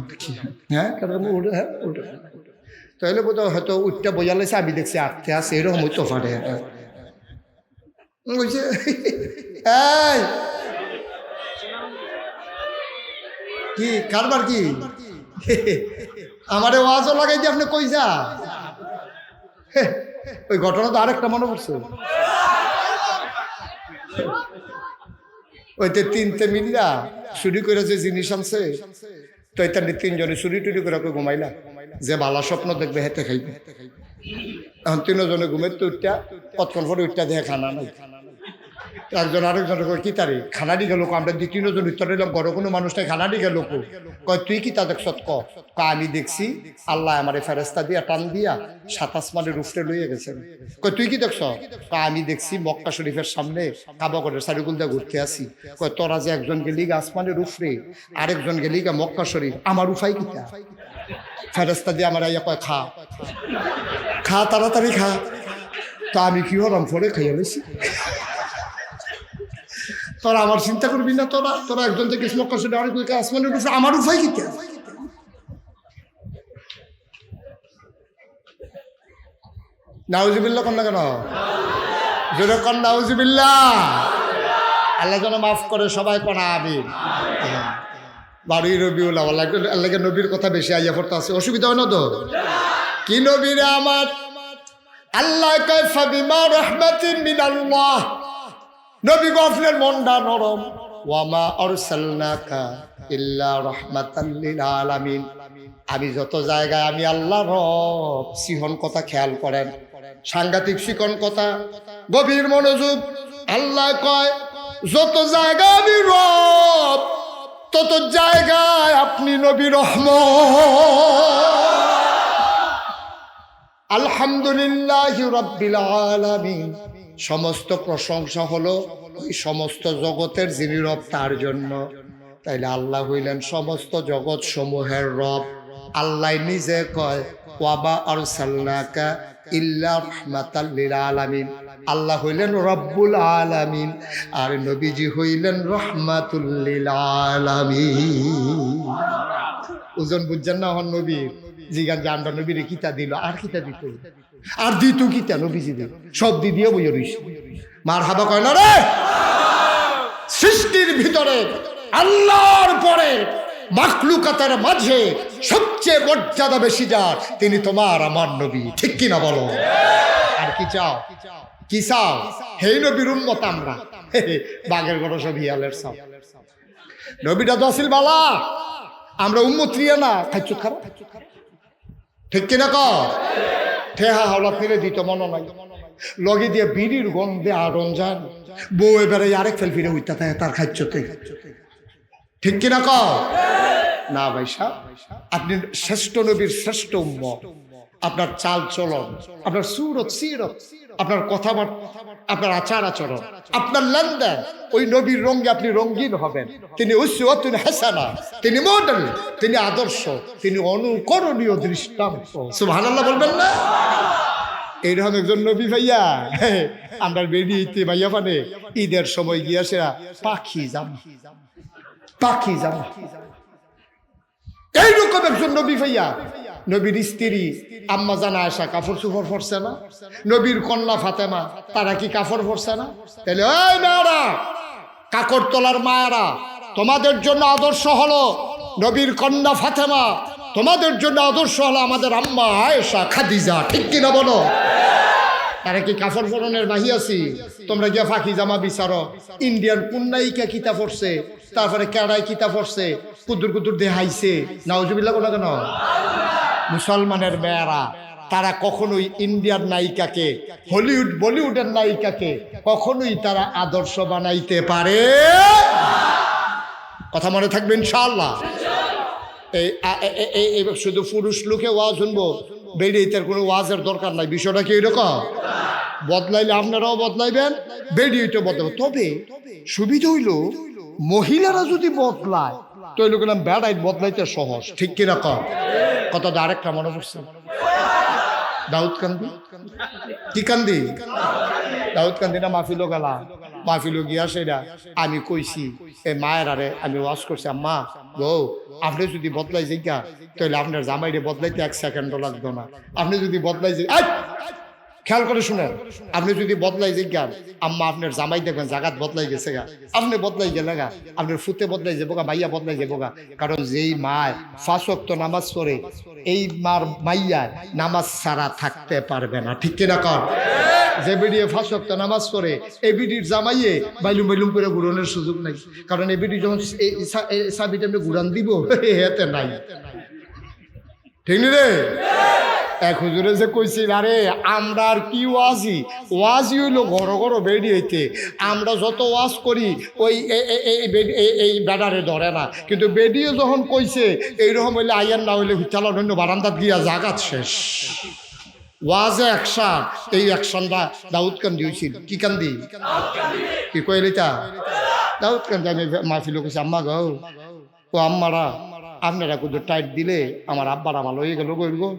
[SPEAKER 1] হ্যাঁ কেটা উঠে, হ্যাঁ উঠে তাহলে বোধহয় হয়তো উঠটা বোঝালেছে, আমি দেখছি আটতে আছে, এরকম হইতে পারে। কি কারবার কি আমারে ওয়াজও লাগাই দিয়ে আপনি কই যা? ওই ঘটনা তো আরেকটা মনে পড়ছে, ওইতে তিনটে মিল্লা চুরি করে যে জিনিস আনছে, তো এটা তিনজনে চুরি টুরি করে ঘুমাইলা, যে বালা স্বপ্ন দেখবে হেতে খাইবে। এখন তিনজনে ঘুমের তো উঠটা কতক্ষণ পরে উঠটা দেখে খানা নাই। একজন আরেকজনের কি তারে খানা দি গেল, আমরা দি তিনজন উত্তর দিলাম, ঘরে কোনো মানুষ নাই, খানা দি গেল। কয় তুই কি তা দেখছ? আমি দেখছি আল্লাহ আমার ফেরেস্তা দিয়া টান দিয়া 7 আসমানের উপরে লইয়া গেছেন। কয় তুই কি দেখছ? আমি দেখছি মক্কা শরীফের সামনে কাবা ঘরের চারিগুল দিয়ে ঘুরতে আসি। কয় তোরা যে একজন গেলি আসমানের উপরে, আরেকজন গেলি মক্কা শরীফ, আমার উফাই কিতা? ফেরেস্তা দিয়ে আমার আইয়া কয় খা খা, তাড়াতাড়ি খা। তা আমি কি হলাম, ফলে খাইয়া লইছি। তোরা আমার চিন্তা করবি না? তোরা তোরা একজন থেকে মক্কা শরীফ, আরেক আসমানের উপরে, আমার উফাই কিতা? নাউজুবিল্লাহ কন না কেন? জোরে কন নাউজুবিল্লাহ। আল্লাহ যেন মাফ করে, সবাই কনা আমিন। বাড়ি রবিউল আল্লাহকে নবীর কথা বেশি আইয়া পড়তে আছে, অসুবিধা হয় না তো? কি নবীরে আমার আল্লাহ কয় ফাবিমা রাহমাতিন মিনাল্লাহ, নবী গো আপনার মনটা নরম, ওয়ামা আরসালনাকা ইল্লা রাহমাতাল লিল আলামিন। আমি যত জায়গায় আমি আল্লাহ রব, সিহন কথা খেয়াল করেন, সাংঘাতিক শিকন কথা, গভীর মনোযোগ। আল্লাহ কয় যত জায়গায় আমি রব, তত জায়গায় আপনি নবী রহমত। আলহামদুলিল্লাহি রাব্বিল আলামিন, সমস্ত প্রশংসা হলো ওই সমস্ত জগতের যিনি রব তার জন্য। তাইলে আল্লাহ হইলেন সমস্ত জগৎ সমূহের রব। আল্লাহ নিজে কয় ওয়াবা আরসালনাকা ইল্লা রাহমাতাল লিল আলামিন, আল্লাহ হইলেন রব্বুল আলামিন, আর নবীজি হইলেন রহমাতুল লিল আলামিন। ওজন বুঝছেন না? হন নবীর জিগান যে আমরা নবীর কিতা দিল, আর কিতা দিত, আর দিত কিতা নবীজি দিল, সব দিয়ে বইয়ে রইছে। মার হাবা কয় না রে। সৃষ্টির ভিতরে আল্লাহর পরে মাখলুকাতের মাঝে সবচেয়ে মর্যাদা বেশি যার, তিনি তোমার আমার নবী, ঠিক কিনা বলো? আর কি চাও? কি চাও? হেই নবীর উম্মত আমরা, বাঘের গড় সব হিয়ালের সব। নবীটা তো আসিল বালা, আমরা উম্মত রিয়া না, খাইছ খারাপ, ঠিক কিনা ক? ঠেহা হাওলাত নিলে দিত মনে নাই, লগে দিয়ে বিড়ির গন্ধে আরন যান, বউ এবারে আরেক ফেল ফিরে উঠতে থাকে তার খাইছতে, ঠিক কিনা ক? না ভাই সাহেব, আপনি শ্রেষ্ঠ নবীর শ্রেষ্ঠ উম্মত। আপনার চাল চলন, আপনার সুরত সিরত, আপনার কথাবার্তা, আপনার আচার আচরণ, আপনার লেনদেন, ওই নবীর রঙে আপনি রঙিন হবেন। তিনি উসওয়াতুন হাসানা, তিনি মডেল, তিনি আদর্শ, তিনি অনুকরণীয় দৃষ্টান্ত। সুবহানাল্লাহ বলবেন না? এইরকম একজন নবী ভাইয়া আমরা বেরিয়েতে ভাইয়া, মানে ঈদের সময় গিয়েছে পাখি জামা, পাখি জামা, এইরকম একজন নবী ভাইয়া। নবীর স্ত্রী আম্মা জানা আয়েশা কাপড় চোপড় পরছে না? নবীর কন্যা ফাতেমা, তারা কি কাপড় পরছে না? তাহলে ওই মেয়েরা, কাকড় তোলার মায়েরা, তোমাদের জন্য আদর্শ হলো নবীর কন্যা ফাতেমা, তোমাদের জন্য আদর্শ হলো আমাদের আম্মা আয়েশা খাদিজা, ঠিক কিনা বলো? তারা কি কাপড় পরনের বাহি আছি? তোমরা গিয়া ফাঁকি জামা বিচারো, ইন্ডিয়ান কোন নায়িকা কিতা পড়ছে, তারপরে কেড়াই কিতা পড়ছে, কুদুর কুদুর দেহাইছে, নাউজুবিল্লাহ বলো কেন? মুসলমানের মেয়েরা তারা কখনোই ইন্ডিয়ান নায়িকাকে, হলিউড বলিউডের নায়িকাকে কখনোই তারা আদর্শ বানাইতে পারে। কথা মনে থাকবে ইনশাআল্লাহ। এই শুধু পুরুষ লোকে ওয়াজ শুনবো, বেরিয়েতের কোনো ওয়াজের দরকার নাই। বিষয়টা কি এরকম? বদলাইলে আপনারাও বদলাইবেন, বেরিয়েতে বদলাবে। তবে সুবিধা হইল মহিলারা যদি বদলায় তো হইল গেলাম বেড়াই বদলাইতে সহজ, ঠিক কিনা কম? কত আরেকটা মনে পড়ছে, দাউদ কান্দি। কি কান্দি? দাউদ কান্দি না মাহফিলও গেলা, মাহফিলও গিয়া সেটা আমি কইছি এই মায়ের আরে আমি ওয়াজ করছি, আম্মা গো আপনি যদি বদলাই যাইগা তাহলে আপনার জামাইরে বদলাইতে 1 সেকেন্ডও লাগতো না। আপনি যদি বদলাই যাই, খেয়াল করে শুনেন, আপনি যদি বদলাই যাইগান আম্মা আপনার জামাই দেখবেন জাগাত বদলাই গেছে গা, আপনি বদলাই গেলে গা, আপনার ফুতে বদলাই যাবো গা, মাইয়া বদলাই যাবো গা। কারণ যেই মায় 5 ওয়াক্ত নামাজ পড়ে এই মার মাইয়া নামাজ ছাড়া থাকতে পারবে না, ঠিক কিনা কর? যে বিডিয়ে 5 ওয়াক্ত নামাজ পড়ে এই বিডির জামাইয়ে বাইলুম বাইলুম করে ঘুরানোর সুযোগ নাই। কারণ এই বিডি যখন সাবিটা আমরা ঘুরান দিব হেতে নাই, ঠিক নি রে? এক হুজুরে যে কইছিল আরে আমরা আর কি ওয়াজি হইলো ঘর ঘর বেরিয়েতে, আমরা যত ওয়াজ করি ওই এই বেডারে ধরে না, কিন্তু বেডিয়ে যখন কইছে এইরকম হইলে আইয়ার না হইলে চালার অন্য বারান্দাত গিয়া জাগাত শেষ। ওয়াজে অ্যাকশন, এই অ্যাকশনটা দাউদ কান্দি হয়েছিল। কি কান্দি? কি কইলি তা? দাউদ কান্দি। আমি মাহফিল কইছি আম্মা গো, ও আম্মারা আপনারা কিন্তু টাইট দিলে আমার আব্বার আমার হয়ে গেল গো।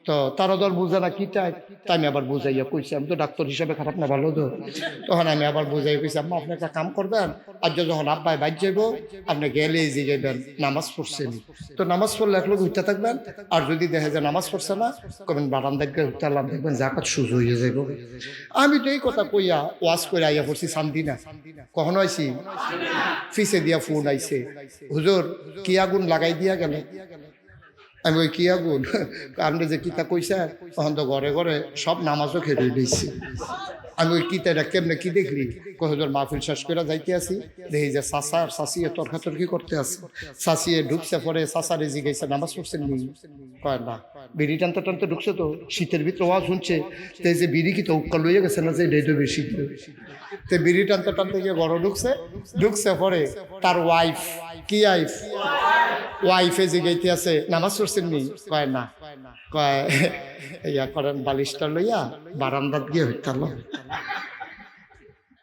[SPEAKER 1] তো তারা তো আর বুঝে না কি টাইট, তাই আমি আবার বুঝাইয়া কইছি, আমি তো ডাক্তার হিসাবে খারাপ না ভালো তো, তখন আমি আবার বুঝাইয়া কইছি আম্মা আপনি একটা কাম করবেন, আর যখন আব্বাই বাইর যাইব আপনি গেলে যে যাইবেন নামাজ পড়ছেন, তো নামাজ পড়লে এক লোক উঠতে থাকবেন, আর যদি দেখা যায় নামাজ পড়ছে না কবেন বারান্দায় গিয়ে উঠতালাম, দেখবেন জাকাত সুজ হয়ে যাইব। আমি তো এই কথা কইয়া ওয়াজ করে আইয়া পড়ছি শান্তি না, কখনো আইছি ফিসে দিয়া ফোন আইছে, হুজুর কি আগুন লাগাই দিয়া গেল। আমি ওই কি আগুন, আপনি যে কিতা কইছে তখন তো ঘরে ঘরে সব নামাজও খেতে দিয়েছি। আমি ওই কিতাটা কেমনে কি দেখলি, কহজোর মাহফিল শেষ করে যাইতে আসি, দেখি যে চাচা আর চাচিয়ে তর্কাতর্কি করতে আসে, চাচিয়ে ঢুকছে, পরে চাচারে জিগাইছে নামাজ পড়ছেন নি, কয় না। বিড়ি টানতে টানতে ঢুকছে, তো শীতের ভিতরে ওয়াজ শুনছে, তো এই যে বিড়ি কি তো উক্কা লইয়া গেছে না, যে এটাই তো বেশি। তো বিড়ি টানতে টানতে গিয়ে ঘরে ঢুকছে পরে তার ওয়াইফ, কি ওয়াইফে জিগাইতে আছে নামাজ পড়ছেন নি, কয় না। কয় ইয়া করেন বালিশটা লইয়া বারান্দাত গিয়ে হইতাল।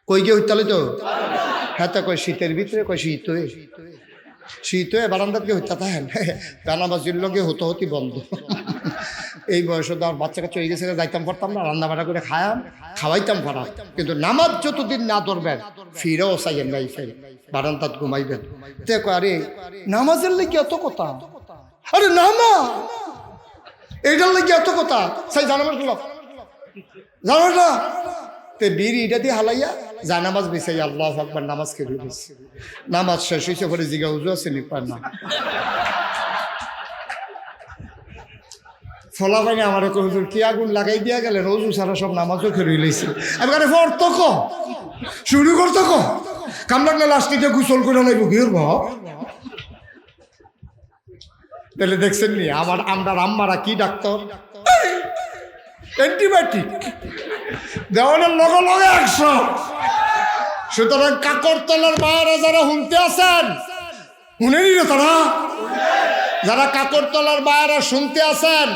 [SPEAKER 1] কই গিয়ে হইতালে তো হ্যাঁ, তা কয় শীতের ভিতরে, কয় শীত হয়ে বারান্দাত গিয়ে হইতা থাকেন, নামাজের লগে হতো হতি বন্ধ। এই বয়সে তো আর বাচ্চা কাচ্চা হয়ে গেছে, যাইতাম পারতাম না, রান্না বান্না করে খাওয়াইতাম পারা, কিন্তু নামাজ যতদিন না ধরবেন ফিরেও চাইয়েন নাই, ফের বারান্দাত ঘুমাইবেন। দেখো আরে নামাজের লেগে এত কথা, আরে নামা এইটার লেগে এত কথা, সাই জানামাজ জানো না তে বিড়ি এটা দিয়ে হালাইয়া জানামাজ বিছাই আল্লাহু আকবার নামাজ খেয়ে দিয়েছে। নামাজ শেষ হয়েছে পরে জিগা উজু আছে নিপার না ফলা পাইনি আমার হুজুর কি আগুন লাগাই দিয়া গেলেন, অজু সারা সব নামাজও খেয়ে রইলেছে। আমি কারে ফর্ত ক শুরু করতো ক কাম লাগলে লাস্টিতে গোসল করে লাগবো গিয়ে তাহলে দেখছেন নি আমরা আম্মারা কি ডাক্তার, অ্যান্টিবায়োটিক দেওয়ানের লগে লগে 100। সুতরাং কাকরতলার মায়েরা যারা শুনতে আছেন শুনেনি না তারা, যারা কাকরতলার মায়েরা শুনতে আছেন,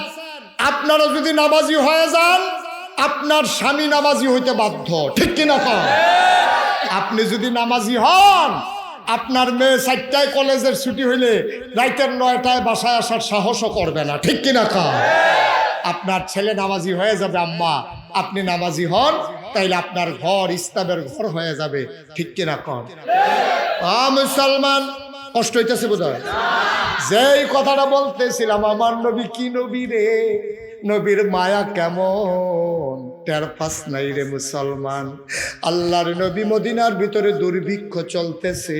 [SPEAKER 1] আপনারা যদি নামাজি হয়ে যান আপনার স্বামী নামাজি হইতে বাধ্য, ঠিক কিনা কন? আপনি যদি নামাজি হন আপনার মেয়ে 4টায় কলেজের ছুটি হইলে রাইতের 9টায় বাসায় আসার সাহসও করবে না, ঠিক কিনা কন? আপনার ছেলে নামাজি হয়ে যাবে আম্মা, আপনি নামাজি হন, তাইলে আপনার ঘর ইসলামের ঘর হয়ে যাবে, ঠিক কিনা কন? মুসলমান কষ্ট হইতেছে বোধ হয়। যেই কথাটা বলতেছিলাম, আমার নবী কি নবী রে, নবীর মায়া কেমন টের পাস নাই রে মুসলমান। আল্লাহর নবী মদিনার ভিতরে দুর্ভিক্ষ চলতেছে,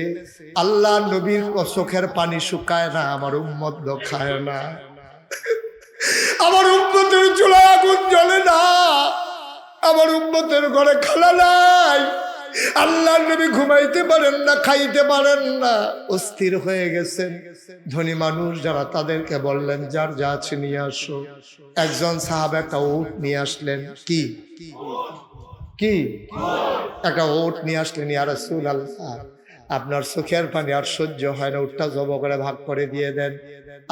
[SPEAKER 1] আল্লাহ নবীর চোখের পানি শুকায় না, আমার উম্মত খায় না, আমার উম্মতের চুলায় আগুন জ্বলে না, আমার উম্মতের ঘরে খালা নাই, আল্লাহ নবী ঘুমাইতে পারেন না, খাইতে পারেন না, অস্থির হয়ে গেছেন। ধনী মানুষ যারা তাদেরকে বললেন যার যা আছে নিয়ে আসো। একজন সাহাবা একটা উট নিয়ে আসলেন, কি কি একটা উট নিয়ে আসলেন। ইয়া রাসূলুল্লাহ, আপনার চোখের পানি আর সহ্য হয় না, উটটা জব করে ভাগ করে দিয়ে দেন।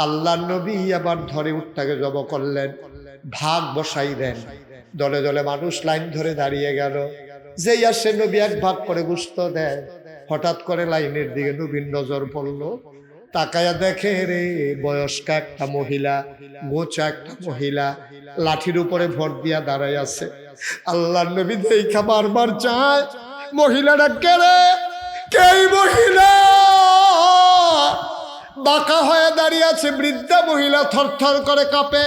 [SPEAKER 1] আল্লাহ নবী আবার ধরে উটটাকে জব করলেন, ভাগ বসাই দেন। দলে দলে মানুষ লাইন ধরে দাঁড়িয়ে গেল। যেই আসে নবী এক ভাগ করে গোশত দেয়, হঠাৎ করে লাইনের দিকে নবীর নজর পড়লো। তাকায়া দেখে রে বয়স্কা একটা মহিলা, গোচা একটা মহিলা লাঠির উপরে ভর দিয়া দাঁড়াই আছে। আল্লাহ নবী দেখা বারবার চায় মহিলাটা কে রে, কে মহিলা? বাঁকা হয়ে দাঁড়িয়ে আছে বৃদ্ধা মহিলা, থরথর করে কাঁপে।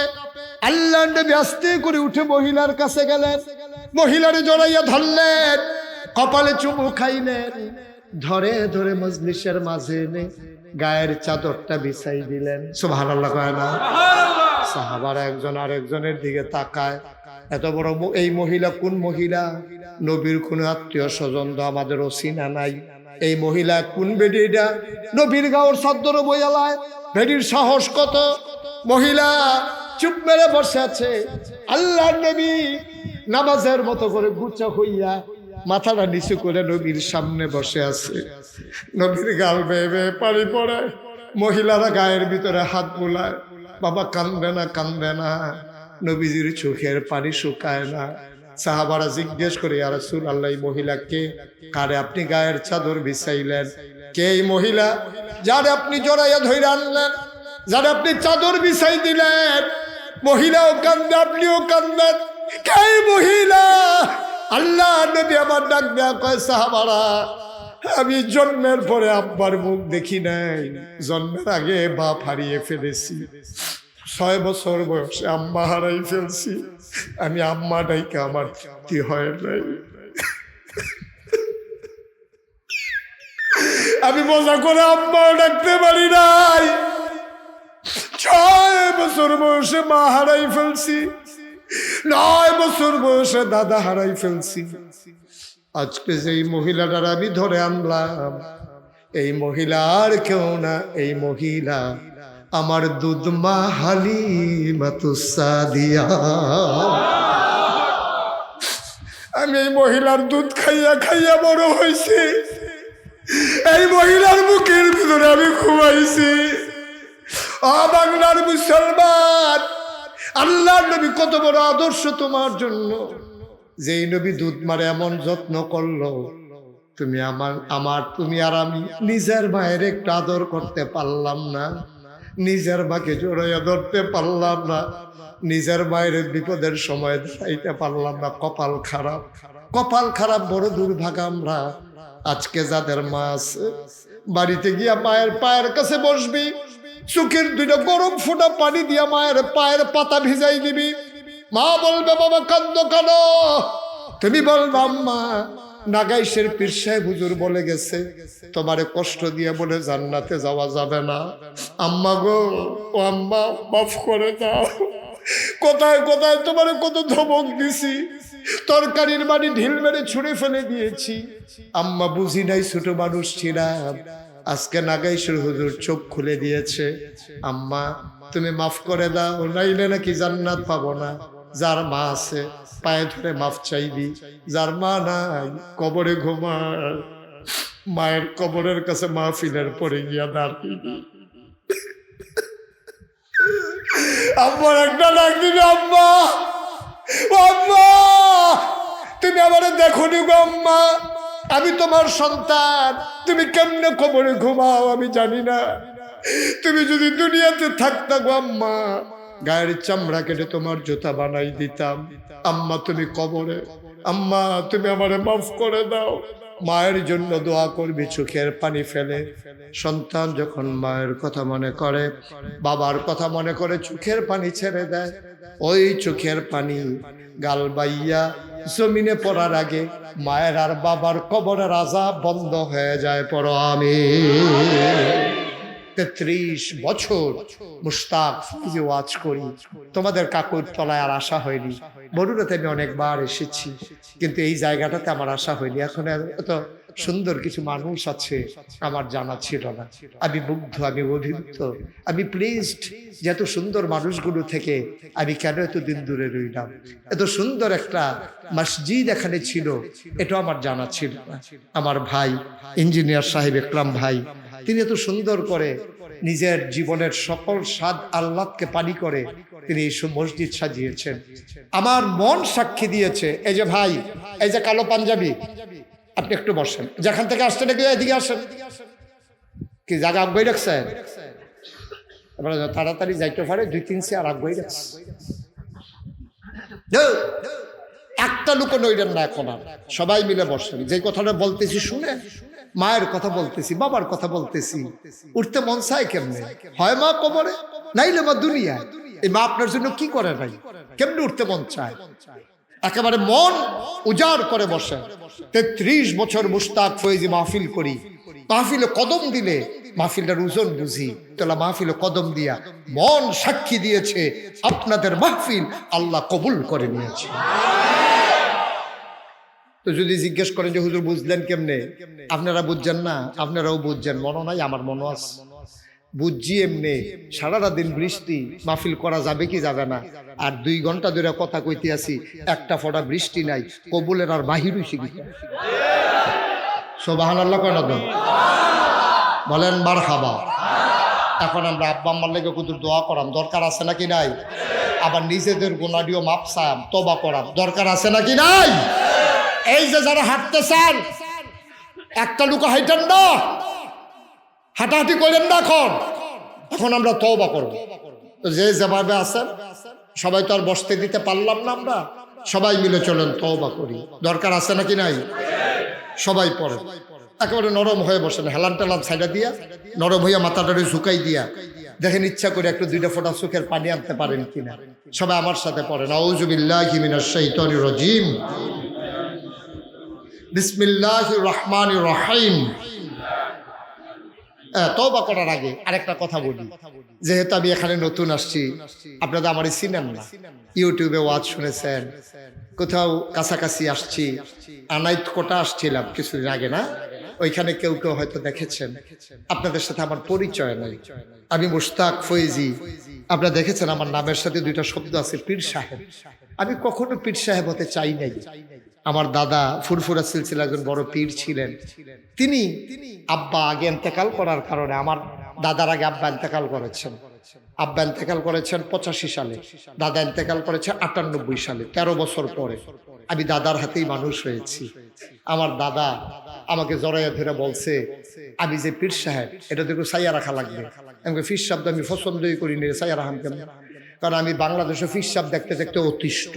[SPEAKER 1] আল্লাহ নবী আস্তে করে উঠে মহিলার কাছে গেলেন, মহিলারে জড়াইয়া ধরলেন, কপালে চুমু খাইলেন, ধরে ধরে মজলিসের মাঝে এনে গায়ের চাদরটা বিছাই দিলেন। সুবহানাল্লাহ কয় না? সাহাবারা একজন আরেকজনের দিকে তাকায়, এত বড় এই মহিলা কোন মহিলা? নবীর কোন আত্মীয় স্বজন তো আমাদের চিনা নাই। এই মহিলা কোন বেডি? এটা নবীর গাওর চাদর বইয়ালায়, বেডির সাহস কত! মহিলা চুপ মেরে বসে আছে। আল্লাহ নবী নামাজের মতো করে গুছা হইয়া মাথাটা নিচু করে নবীর সামনে বসে আছে। নবীর গাল বেয়ে বেয়ে পানি পড়ে, মহিলারা গায়ের ভিতরে হাত বুলায়। বাবা কান্দে না, কান্দে না, নবীজির চোখের পানি শুকায় না। সাহাবারা জিজ্ঞেস করে, ইয়া রাসূলুল্লাহ, এই মহিলা কে? কারে আপনি গায়ের চাদর বিছাইলেন? কে এই মহিলা যারে আপনি জড়াইয়া ধইরা আনলেন, যারে আপনি চাদর বিছাই দিলেন? মহিলাও কান্দে, আপনিও কান্দেন, কে মহিলা? আল্লাহ নবী আমার ডাক দেয়া কয়, সাহাবারা আমি জন্মের পরে আব্বার মুখ দেখি নাই, জন্মের আগে বাপ হারিয়ে ফেলেছি, 6 বছর বয়সে আম্মা হারাই ফেলছি, আমি আম্মা ডাইকে আমার তৃপ্তি হয় নাই, আমি মজা করে আম্মাও ডাকতে পারি নাই, 6 বছর বয়সে মা হারাই ফেলছি, 9 বছর বয়সে দাদা হারাই ফেলছি। আজকে যেই মহিলাটার আমি ধরে আনলাম, এই মহিলা আর কেউ না, এই মহিলা আমার দুধমা হালিমাতুস সাদিয়া। আমি এই মহিলার দুধ খাইয়া খাইয়া বড় হয়েছি, এই মহিলার বুকের ভিতরে আমি ঘুমাইছি। বাংলার মুসলমান, আল্লাহ নবী কত বড় আদর্শ তোমার জন্য। যেই নবী দুধ মারে এমন যত্ন করলো, তুমি আর আমি নিজের মায়ের একটু আদর করতে পারলাম না। নিজের মাকে জড়াইয়া ধরতে পারলাম না, নিজের মায়ের বিপদের সময় দাঁড়াইতে পারলাম না। কপাল খারাপ, কপাল খারাপ, বড় দুর্ভাগা আমরা। আজকে যাদের মা আছে, বাড়িতে গিয়া মায়ের পায়ের কাছে বসবি, চোখের দুইটা গরম ফোঁটা পানি দিয়া মায়ের পায়ের পাতা ভিজাই দিবি। মা বলবে বাবা কান্দো কেন? তুমি বলবা আম্মা নাগাইশের পীর সাহেব হুজুর বলে গেছে তোমারে কষ্ট দিয়ে বলে জান্নাতে যাওয়া যাবে না। আম্মা গো, ও আম্মা মাফ করে দাও। কোথায় কোথায় তোমারে কত ধমক দিছি, তরকারির বাড়ি ঢিল মেরে ছুঁড়ে ফেলে দিয়েছি। আম্মা বুঝি নাই, ছোট মানুষ ছিলাম। আজকে নাগাইশের হুজুর চোখ খুলে দিয়েছে। আম্মা তুমি মাফ করে দাও, নাইলে নাকি জান্নাত পাবো না। যার মা আছে পায়ে ধরে মাফ চাইবি, যার মা নাই কবরে ঘুমায়, মায়ের কবরের কাছে মাহফিলের পরে গিয়া দাঁড়িয়ে আম্মার একটা ডাক দিবি, আম্মা ও আম্মা তুমি আমারে দেখো নি গো আম্মা, আমি তোমার সন্তান, তুমি কেমনে কবরে ঘুমাও আমি জানি না। তুমি যদি দুনিয়াতে থাকতা গো আম্মা, গায়ের চামড়া কেটে তোমার জুতা বানাই দিতাম। আম্মা তুমি কবরে, আম্মা তুমি আমারে মাফ করে দাও। মায়ের জন্য দোয়া করবি চোখের পানি ফেলে। সন্তান যখন মায়ের কথা মনে করে, বাবার কথা মনে করে, চোখের পানি ছেড়ে দেয়। ওই চোখের পানি গাল বাইয়া জমিনে পড়ার আগে মায়ের আর বাবার কবরের আযাব বন্ধ হয়ে যায়। পড়ো আমিন। 33 বছর মুশতাক ফিজে ওয়াজ করি, তোমাদের কাকুর তলায় আর আসা হয়নি। বরুড়াতে আমি অনেকবার এসেছি, কিন্তু এই জায়গাটাতে আমার আসা হয়নি। এখন এত সুন্দর কিছু মানুষ আছে আমার জানা ছিল না। আমি মুগ্ধ, আমি অভিভূত, আমি প্লিজড যে এত সুন্দর মানুষগুলো থেকে আমি কেন এতদিন দূরে রইলাম। এত সুন্দর একটা মসজিদ এখানে ছিল, এটা আমার জানা ছিল না। আমার ভাই ইঞ্জিনিয়ার সাহেব একরাম ভাই, তিনি এত সুন্দর করে নিজের জীবনের সকল স্বাদ আহ্লাদকে পানি করে তিনি এই মসজিদ সাজিয়েছেন। আমার মন সাক্ষী দিয়েছে। এই যে ভাই, এই যে কালো পাঞ্জাবি, আপনি একটু বসেন, যেখান থেকে আসছেন একটু এদিকে আসেন। কি জায়গা আগ্রহী রাখছেন? এবার তাড়াতাড়ি যাইতে পারে, 2-3 চেয়ার আগ্রহী রাখছে। একটা লুকো নইলেন না এখন, আর সবাই মিলে বসেন। যে কথাটা বলতেছি শুনে, মায়ের কথা বলতেছি, বাবার কথা বলতেছি, উঠতে মন চায় কেমনে? হয় মা কবরে, নাইলে মা দুনিয়ায়। এই মা আপনার জন্য কি করে নাই, কেমনে উঠতে মন চায়? একেবারে মন উজাড় করে বসে। 33 বছর মুশতাক ফয়েজি মাহফিল করি, মাহফিলে কদম দিলে মাহফিলটার ওজন বুঝি, তোলা মাহফিলে কদম দিয়া মন সাক্ষী দিয়েছে আপনাদের মাহফিল আল্লাহ কবুল করে নিয়েছে। তো যদি জিজ্ঞেস করেন যে হুজুর বুঝলেন কেমনে, আপনারা বুঝছেন না, আপনারাও বুঝছেন, মনে নাই আমার মনে আছে। বুঝছি এমনি, সারাটা দিন বৃষ্টি, মাহফিল করা যাবে কি যাবে না, আর 2 ঘন্টা ধরে কথা কইতে আছি, একটা ফোঁটা বৃষ্টি নাই, কবুলের আর বাহির হইছে কি? সুবহানাল্লাহ কয় না? বলেন মারহাবা। এখন আমরা আব্বা আম্মার লেগে কুতুর দোয়া করাম, দরকার আছে নাকি নাই? আবার নিজেদের গুনাহও মাপ চাম, তওবা করাম, দরকার আছে নাকি নাই? এই যে যারা হাঁটতে চান, একটা লুকা হাইটেন না, হাঁটাহাঁটি করেন না। এখন আমরা তওবা করব। যে যেভাবে আছেন, সবাই তো আর বসতে দিতে পারলাম না, আমরা সবাই মিলে চলেন তওবা করি, দরকার আছে নাকি নাই? সবাই পড়েন, একেবারে নরম হয়ে বসেন, হেলান টেলান সাইডা দিয়া, নরম হইয়া মাথাটারে ঝুঁকাই দিয়া দেখেন ইচ্ছা করে একটু 2টা ফোঁটা চোখের পানি আনতে পারেন কিনা। সবাই আমার সাথে পড়েন, আউযু বিল্লাহি মিনাশ শাইতানির রাজিম, বিসমিল্লাহির রহমানির রহিম। তওবা করার আগে আরেকটা কথা বলি, যেহেতু আমি এখানে নতুন আসছি, আপনারা আমারই চিনেন না, ইউটিউবে ওয়াজ শুনেছেন, কোথাও কাছাকাছি আসছি, আনাইত কোটা আসছিলাম কিছুদিন আগে না, ওইখানে কেউ কেউ হয়তো দেখেছেন। আপনাদের সাথে আমার পরিচয় নাই, আমি মুশতাক ফয়েজি। আপনারা দেখেছেন আমার নামের সাথে 2টা শব্দ আছে, পীর সাহেব। আমি কখনো পীর সাহেব হতে চাই নাই। আমার দাদা ফুরফুরা সিলসিলা একজন বড় পীর ছিলেন। তিনি আব্বা আগে ইন্তেকাল করার কারণে, আমার দাদার আগে আব্বা ইন্তেকাল করেছেন। আব্বা ইন্তেকাল করেছেন 85 সালে, দাদা ইন্তেকাল করেছে 98 সালে, 13 বছর পরে। আমি দাদার হাতেই মানুষ হয়েছি। আমার দাদা আমাকে জড়াইয়া ধরে বলছে, আমি যে পীর সাহেব এটা দেখো সাইয়া রাখা লাগবে। আমি পীর শব্দ আমি পছন্দই করি নি, সাইয়া রাখাম কেন? কারণ আমি বাংলাদেশে পীর সাহেব দেখতে দেখতে অতিষ্ঠ।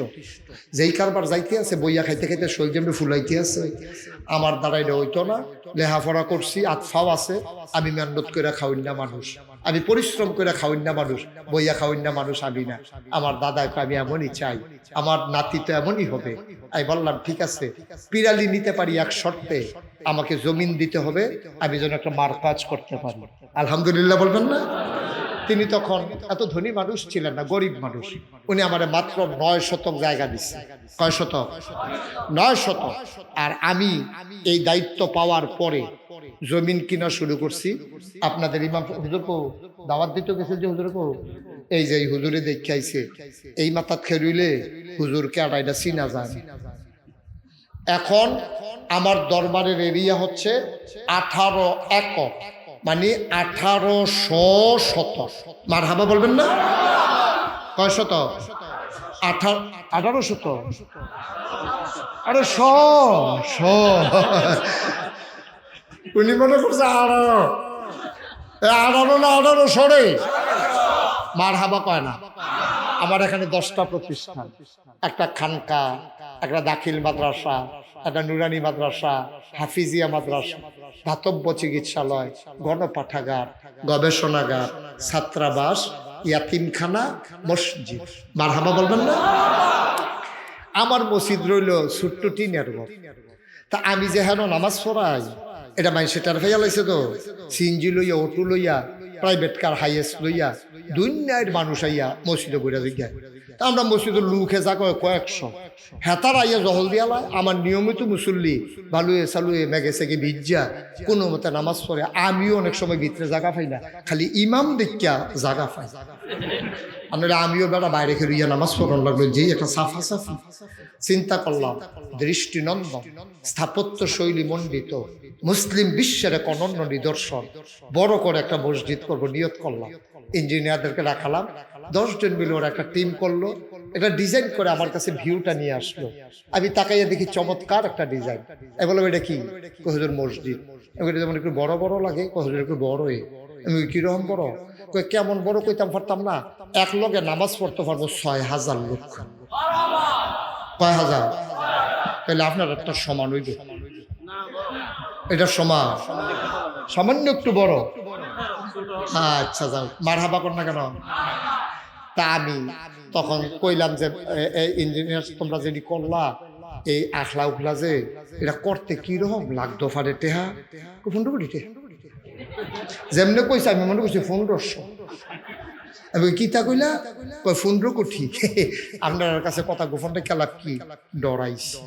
[SPEAKER 1] যেই কারবার যাইতে আছে বইয়া খাইতে খাইতে শরীর যেমনি ফুলাইতে আছে, আমার দ্বারা এটা হইতো না। লেহাপড়া করছি, আতফাও আছে, আমি মেহনত করে খাওয়াই না মানুষ, আমি পরিশ্রম করে খাওয়াই না মানুষ, বইয়া খাওয়াই না মানুষ আমি না। আমার দাদাকে আমি এমনই চাই, আমার নাতি তো এমনই হবে। আমি বললাম ঠিক আছে, পিরালি নিতে পারি এক শর্তে, আমাকে জমিন দিতে হবে, আমি যেন একটা মার কাজ করতে পারি। আলহামদুলিল্লাহ বলবেন না? তিনি তখন এত ধনী মানুষ ছিলেন না, গরিব মানুষ। উনি আমার মাত্র 9 শতক জায়গা দিচ্ছে। কয় শতক? 9 শতক। আর আমি এই দায়িত্ব পাওয়ার পরে জমিন কিনা শুরু করছি। আপনাদের ইমাম হুজুর কো দাওয়াত দিতে গেছে যে হুজুর কো, এই যে হুজুরে দেখে আইছে, এই মাথাত খেরুইলে হুজুরকে আর এটা চিনা যায়। এখন আমার দরবারের এরিয়া হচ্ছে 18 একর, মানে 1800 শতক। মারহাবা বলবেন না? কয় শতক? 18 শতক। আরে উনি মনে করছে 18 না 1800 রে। মারহাবা কয় না। আমার এখানে 10টা প্রতিষ্ঠান, একটা খানকা, একটা দাখিল মাদ্রাসা, একটা নুরানি মাদ্রাসা, হাফিজিয়া মাদ্রাসা, দাতব্য চিকিৎসালয়, গণপাঠাগার, গবেষণাগার, ছাত্রাবাস, ইয়াতিমখানা, মসজিদ। মারহাবা বলবেন না? আমার মসজিদ রইল ছোট্ট টিনের ঘর। তা আমি যে হেন নামাজ পড়াই, এটা মাইসে টার ফাইয়া লাইছে তো, সিনজি লইয়া, অটো লইয়া, প্রাইভেট কার হাইয়েস্ট লইয়া দুনিয়ার মানুষ আইয়া মসজিদে ঘুরে যাই। তা আমরা মসজিদের লুকে যা কয়েকশো হেতার আইয়া জহল দিয়ালা। আমার নিয়মিত মুসল্লি বালুয়ে সালুয়ে মেঘে সেগে ভিজ্জা কোনো মতে নামাজ পড়ে। আমিও অনেক সময় ভিতরে জায়গা পাই না, খালি ইমাম দেখা জায়গা পাই। আমরা আমিও বেড়া বাইরে খেয়ে নামাজ পড়ানো লাগলো, যেই একটা সাফা সাফি। চিন্তা করলাম, দৃষ্টিনন্দন, স্থাপত্য শৈলী মণ্ডিত, মুসলিম বিশ্বের এক অনন্য নিদর্শন, বড় করে একটা মসজিদ করবো নিয়ত করলাম। ইঞ্জিনিয়ারদেরকে রাখালাম, 10 জন মিলে ওরা একটা টিম করলো, এটা ডিজাইন করে আমার কাছে ভিউটা নিয়ে আসলো। আমি তাকাইয়া দেখি চমৎকার একটা ডিজাইন। আমি বললাম এটা কি? হুজুর মসজিদ। এটা যেমন একটু বড় বড় লাগে, হুজুর একটু বড়ই। আমি কিরকম বড়? কেমন বড় কইতাম পারতাম না। এক লগে নামাজ পড়তে পারবো 6000 লোক। কয় হাজার? তাহলে আপনার একটা সমান হইবে, এটা সমান, সামান্য একটু বড়। আচ্ছা যাও, মারহাবা কর না কেন? তা আমি তখন কইলাম যে ইঞ্জিনিয়ার তোমরা যেটি করলা, এই আখলা উখলা যে এটা করতে কিরকম লাগতো ফারে টেহা? 15 কোটি টেহা যেমনে কইছে, আমি মনে করছি 1500। আমি কিতা কইলা? 15 কোটি। আপনার কাছে কথা গোপনটা খেলা কি? ডরাইছি,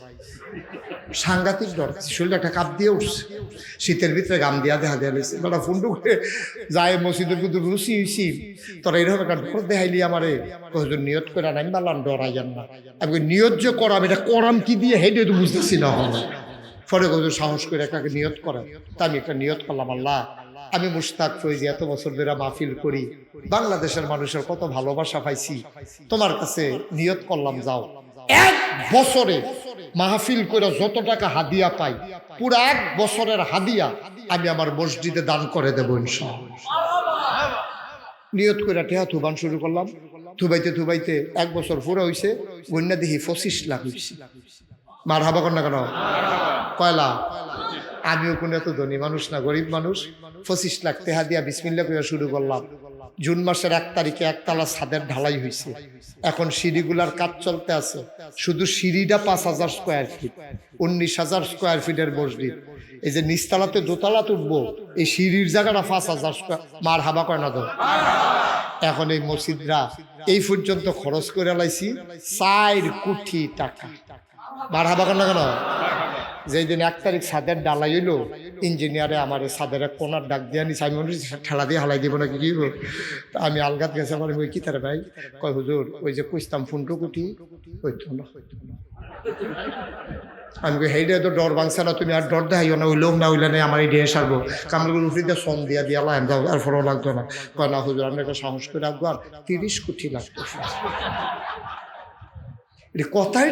[SPEAKER 1] সাংঘাতিক ডরাইছি। শরীরে একটা কাপ দিয়ে উঠছে, শীতের ভিতরে গাম দিয়া দেখা দেওয়া হয়েছে। বেটা 15 করে যায় মসজিদের কিন্তু রুচি হয়েছি। তোরা এরকম একটা ডর দেখাইলি আমারে। হুজুর নিয়ত করে নাই মারলাম, ডরাইয়ান না। আমি নিয়ত যে করাম, এটা করাম কি দিয়ে হেঁটে তো বুঝতেছি না। পরে হুজুর সাহস করে একটা নিয়ত করে। তা আমি একটা নিয়ত করলাম, আল্লাহ আমি মুশতাক ফৈজি, এত বছর ধরে মাহফিল করি, বাংলাদেশের মানুষের কত ভালোবাসা পাইছি, তোমার কাছে নিয়ত করলাম, যাও 1 বছরে মাহফিল করে যত টাকা হাদিয়া পাই, পুরো 1 বছরের হাদিয়া আমি আমার মসজিদে দান করে দেবো ইনশাআল্লাহ। নিয়ত করে টেহা থুবান শুরু করলাম। থুবাইতে থুবাইতে 1 বছর পুরো হয়েছে, বন্যা দেখি 25 লাখ হয়েছে। মারহাবা কর না কেন? কয়লা? আমিও কোনো এত ধনী মানুষ না, গরিব মানুষ। 25 লাখ টেহা দিয়া বিসমিল্লাহ কইয়া শুরু করলাম। জুন মাসের 1 তারিখে একতলা ছাদের ঢালাই হয়েছে। এখন সিঁড়িগুলার কাজ চলতে আছে। শুধু সিঁড়িটা 5000 স্কোয়ার ফিট, 19000 স্কোয়ার ফিটের মসজিদ। এই যে নিচতলাতে দোতলা তুলবো, এই সিঁড়ির জায়গাটা 5000 স্কোয়ার। মার হাবা কয় না তো? এখন এই মসজিদরা এই পর্যন্ত খরচ করে লাইছি 4 কোটি টাকা। মার হাবা কয় না কেন? যেই দিন 1 তারিখ ছাদের ডালাই হইলো, ইঞ্জিনিয়ারে আমার ছাদের এক কোনার ডাক দিয়ে নিছে। আমি মনে ঠেলা দিয়ে হালাই দিব নাকি কি? আমি আলগাত গেছে আমার, ওই কি তারে ভাই? কয় হুজুর ওই যে কইতাম 15 কোটি হইতো না। আমি কই হেইডে তো ডর ভাঙছে না, তুমি আর ডর দেখাইও না, ওই লোক না হইলে নেই আমার এই ডে সারবো। কামড়গুলো উঠিতে সন দিয়া দিয়া লাইন দাও, আর ফলো লাগতো না। কয় না হুজুর আপনি একটা সাহস করে রাখবো, আর 30 কোটি লাগতো। এটা কথাই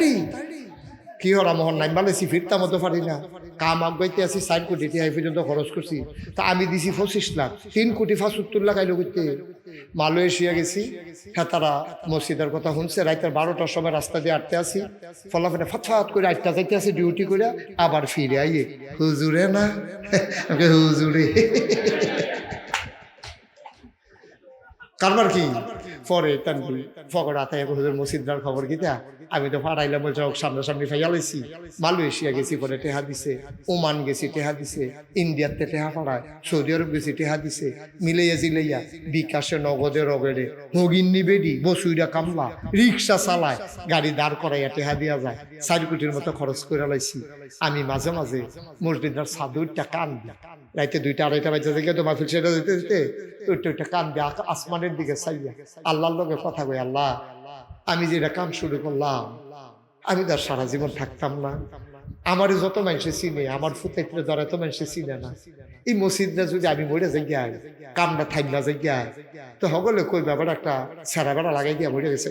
[SPEAKER 1] কি হরা মোহন নাই বালেছি ফিরতাম মতো পারি না কাম আগাইতে আছি 4 কোটি টাকা পর্যন্ত খরচ করছি তা আমি দিছি 25 লাখ 3 কোটি 75 লাখ আইলো করতে মালয়েশিয়া গেছি হ্যাঁ তারা মসজিদের কথা শুনছে রাতের 12টার সময় রাস্তা দিয়ে আটতে আসি ফলাফলে ফাতফাত করে আটটা যাইতে আসি ডিউটি করে আবার ফিরে আইয়ে হুজুরে না হুজুরে কারবার কি পরে তানকি ফকড় আতায় হুজুর মসজিদার খবর কিতা আমি তো ফাড়াইলাম বলছে সামনাসামনি ফাইয়া লাইছি মালয়েশিয়া গেছি পরে টেহা দিছে ওমান গেছি টেহা দিছে ইন্ডিয়াতে টেহা ফাড়ায় সৌদি আরব গেছি টেহা দিছে মিলাইয়া জিলাইয়া বিকাশে নগদে রগেরে হগিন নিবেদি বসুইরা কামলা রিক্সা চালায় গাড়ি দাঁড় করাইয়া টেহা দিয়া যায় 4 কোটির মতো খরচ করে লাইছি আমি মাঝে মাঝে মসজিদের সাদুরটা কান দিয়া রাইতে 2টা 2:30 বাজে থেকে তো মাহফিল সেটা দিতে দিতে ওইটা কান দিয়ে আসমানের দিকে চাইয়া আল্লাহর লগে কথা কই আল্লাহ আমি যেটা কাম শুরু করলাম আমি তার সারা জীবন থাকতাম না আমার যত মানুষে চিনে আমার ফুটাইতে ধরে এত মানুষে চিনে না এই মসজিদটা যদি আমি মরে যাই গাই কামটা থাইলা যাই গাই তো সকলে কই ব্যাপার একটা ছেঁড়া বেড়া লাগাই দিয়া মরে গেছে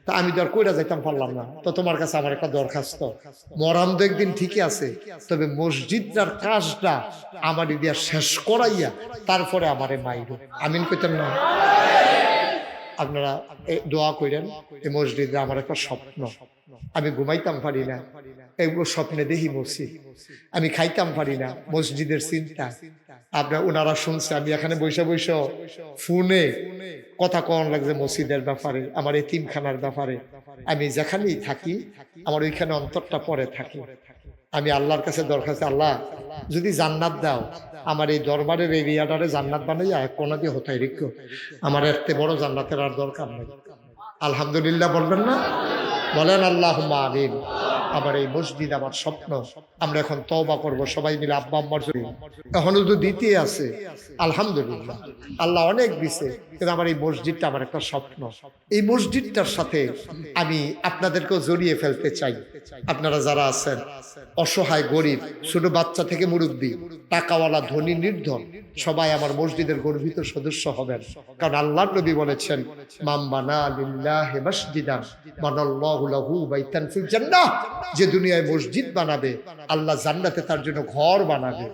[SPEAKER 1] তা আমি তো আর কইরা যাইতাম পারলাম না তো তোমার কাছে আমার একটা দরখাস্ত মরাম তো একদিন ঠিকই আছে তবে মসজিদটার কাজটা আমার দিয়া শেষ করাইয়া তারপরে আমারে মাইরো আমিন কইতাম না আপনারা দোয়া করেন এই মসজিদে আমার একটা স্বপ্ন আমি ঘুমাইতাম পারি না এগুলো স্বপ্নে দেখি মসজিদ আমি খাইতাম পারি না মসজিদের চিন্তা আপনার ওনারা শুনছে আমি এখানে বৈশা বৈশা ফোনে কথা কন লাগছে মসজিদের ব্যাপারে আমার এতিমখানার ব্যাপারে আমি যেখানেই থাকি আমার ওইখানে অন্তরটা পরে থাকি আমি আল্লাহর কাছে দরখাস্ত আল্লাহ যদি জান্নাত দাও আমার এই দরবারের এরিয়াটারে জান্নাত বানাইয়া কোনা দিয়ে হতাই রেখো আমার এত বড় জান্নাতের আর দরকার নেই আলহামদুলিল্লাহ বলবেন না বলেন আল্লাহুম্মা আমিন আমার এই মসজিদ আমার স্বপ্ন আমরা এখন তওবা করব সবাই মিলে আব্বা আম্মার জন্য এখনো তো দিতে আছে আলহামদুলিল্লাহ আল্লাহ অনেক দিছে কিন্তু আমার এই মসজিদটা আমার একটা স্বপ্ন এই মসজিদটার সাথে আমি আপনাদেরকেও জড়িয়ে ফেলতে চাই আপনারা যারা আছেন অসহায় গরিব ছোট বাচ্চা থেকে মুরব্বী টাকাওয়ালা ধনী নির্ধন সবাই আমার মসজিদের গর্বিত সদস্য হবেন কারণ আল্লাহর নবী বলেছেন মান বানা লিল্লাহি মাসজিদান বানাল্লাহু লাহু বাইতান ফিল জান্নাহ যে দুনিয়ায় মসজিদ বানাবে আল্লাহ জান্নাতে তার জন্য ঘর বানাবে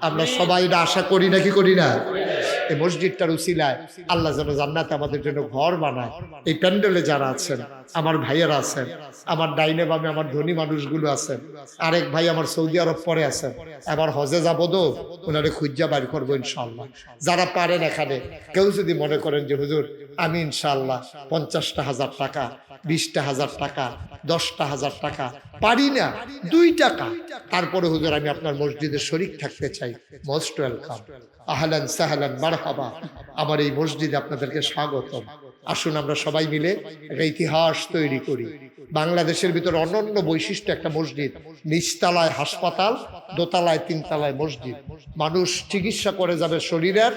[SPEAKER 1] আমরা সবাই এটা আশা করি নাকি করি না এই মসজিদটার উসিলায় আল্লাহ যেন জান্নাতে আমাদের জন্য ঘর বানায় এই প্যান্ডেলে যারা আছেন আমার ভাইয়েরা আছেন আমার ডাইনে বামে আমার ধনী মানুষগুলো আছেন আরেক ভাই আমার সৌদি আরব পরে আছেন আবার হজে যাবো তো ওনারে খুঁজা বাড়ি করবো ইনশাল্লাহ যারা পারেন এখানে কেউ যদি মনে করেন যে হুজুর আমি ইনশাল্লাহ 50,000 টাকা 20,000 টাকা 10,000 টাকা পারি না 2 টাকা তারপরে হুজুর আমি আপনার মসজিদে শরীক থাকতে চাই মোস্ট ওয়েলকাম আহলান সাহলান মারহাবা আমার এই মসজিদে আপনাদেরকে স্বাগতম আসুন আমরা সবাই মিলে একটা ইতিহাস তৈরি করি বাংলাদেশের ভিতরে অনন্য বৈশিষ্ট্য একটা মসজিদ নিচতলায় হাসপাতাল দোতলায় 3 তলায় মসজিদ মানুষ চিকিৎসা করে যাবে শরীরের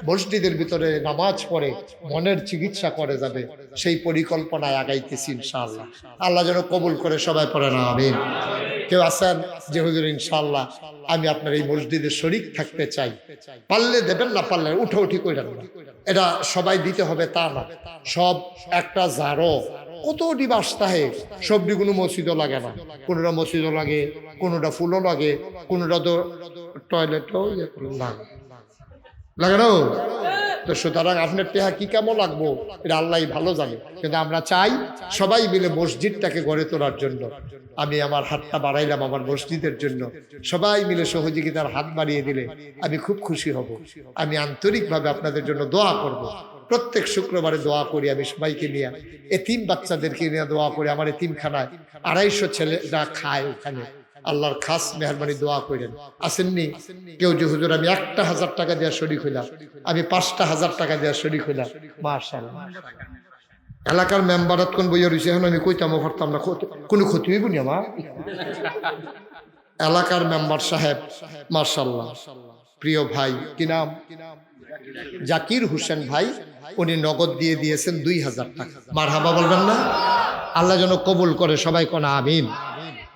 [SPEAKER 1] মসজিদের ভিতরে নামাজ পড়ে মনের চিকিৎসা করে যাবে সেই পরিকল্পনায় আগাইতেছি ইনশাআল্লাহ আল্লাহ যেন কবুল করে সবাই পড়ে না আমিন কেউ আছেন যে হুজুর ইনশাআল্লাহ আমি আপনার এই মসজিদে শরীক থাকতে চাই পারলে দেবেন না পারলে উঠি কইরান না এটা সবাই দিতে হবে তা না সব একটা জারো কতটি বাস্তাহে সবটি কোনো মসজিদও লাগে না কোনোটা মসজিদও লাগে কোনোটা ফুলও লাগে কোনোটা তো টয়লেটও লাগে না তো সুতরাং আপনার টেহা কি কেমন লাগবো এটা আল্লাহ ভালো জানে কিন্তু আমরা চাই সবাই মিলে মসজিদটাকে গড়ে তোলার জন্য আমি আমার হাতটা বাড়াইলাম আমার মসজিদের জন্য সবাই মিলে সহযোগিতার হাত বাড়িয়ে দিলে আমি খুব খুশি হব আমি আন্তরিকভাবে আপনাদের জন্য দোয়া করব প্রত্যেক শুক্রবারে দোয়া করি আমি সবাইকে নিয়ে এতিম বাচ্চাদেরকে নিয়ে দোয়া করি আমার এতিমখানায় 250 ছেলেরা খায় ওখানে আল্লাহর খাস মেহরবানি দোয়া করেন আসেননি কেউ যে হুজুর আমি 1,000 টাকা দেওয়া শরীক হইলাম আমি 5,000 টাকা দেওয়া শরীক হইলাম মাশাআল্লাহ এলাকার মেম্বারত কোন বইয়া রয়েছে এখন আমি কইতাম করতাম না কোনো ক্ষতি হইব না মা এলাকার মেম্বার সাহেব মাশাআল্লাহ প্রিয় ভাই কি নাম জাকির হোসেন ভাই উনি নগদ দিয়ে দিয়েছেন 2,000 টাকা মারহাবা বলবেন না আল্লাহ যেন কবুল করে সবাই কোন আমিন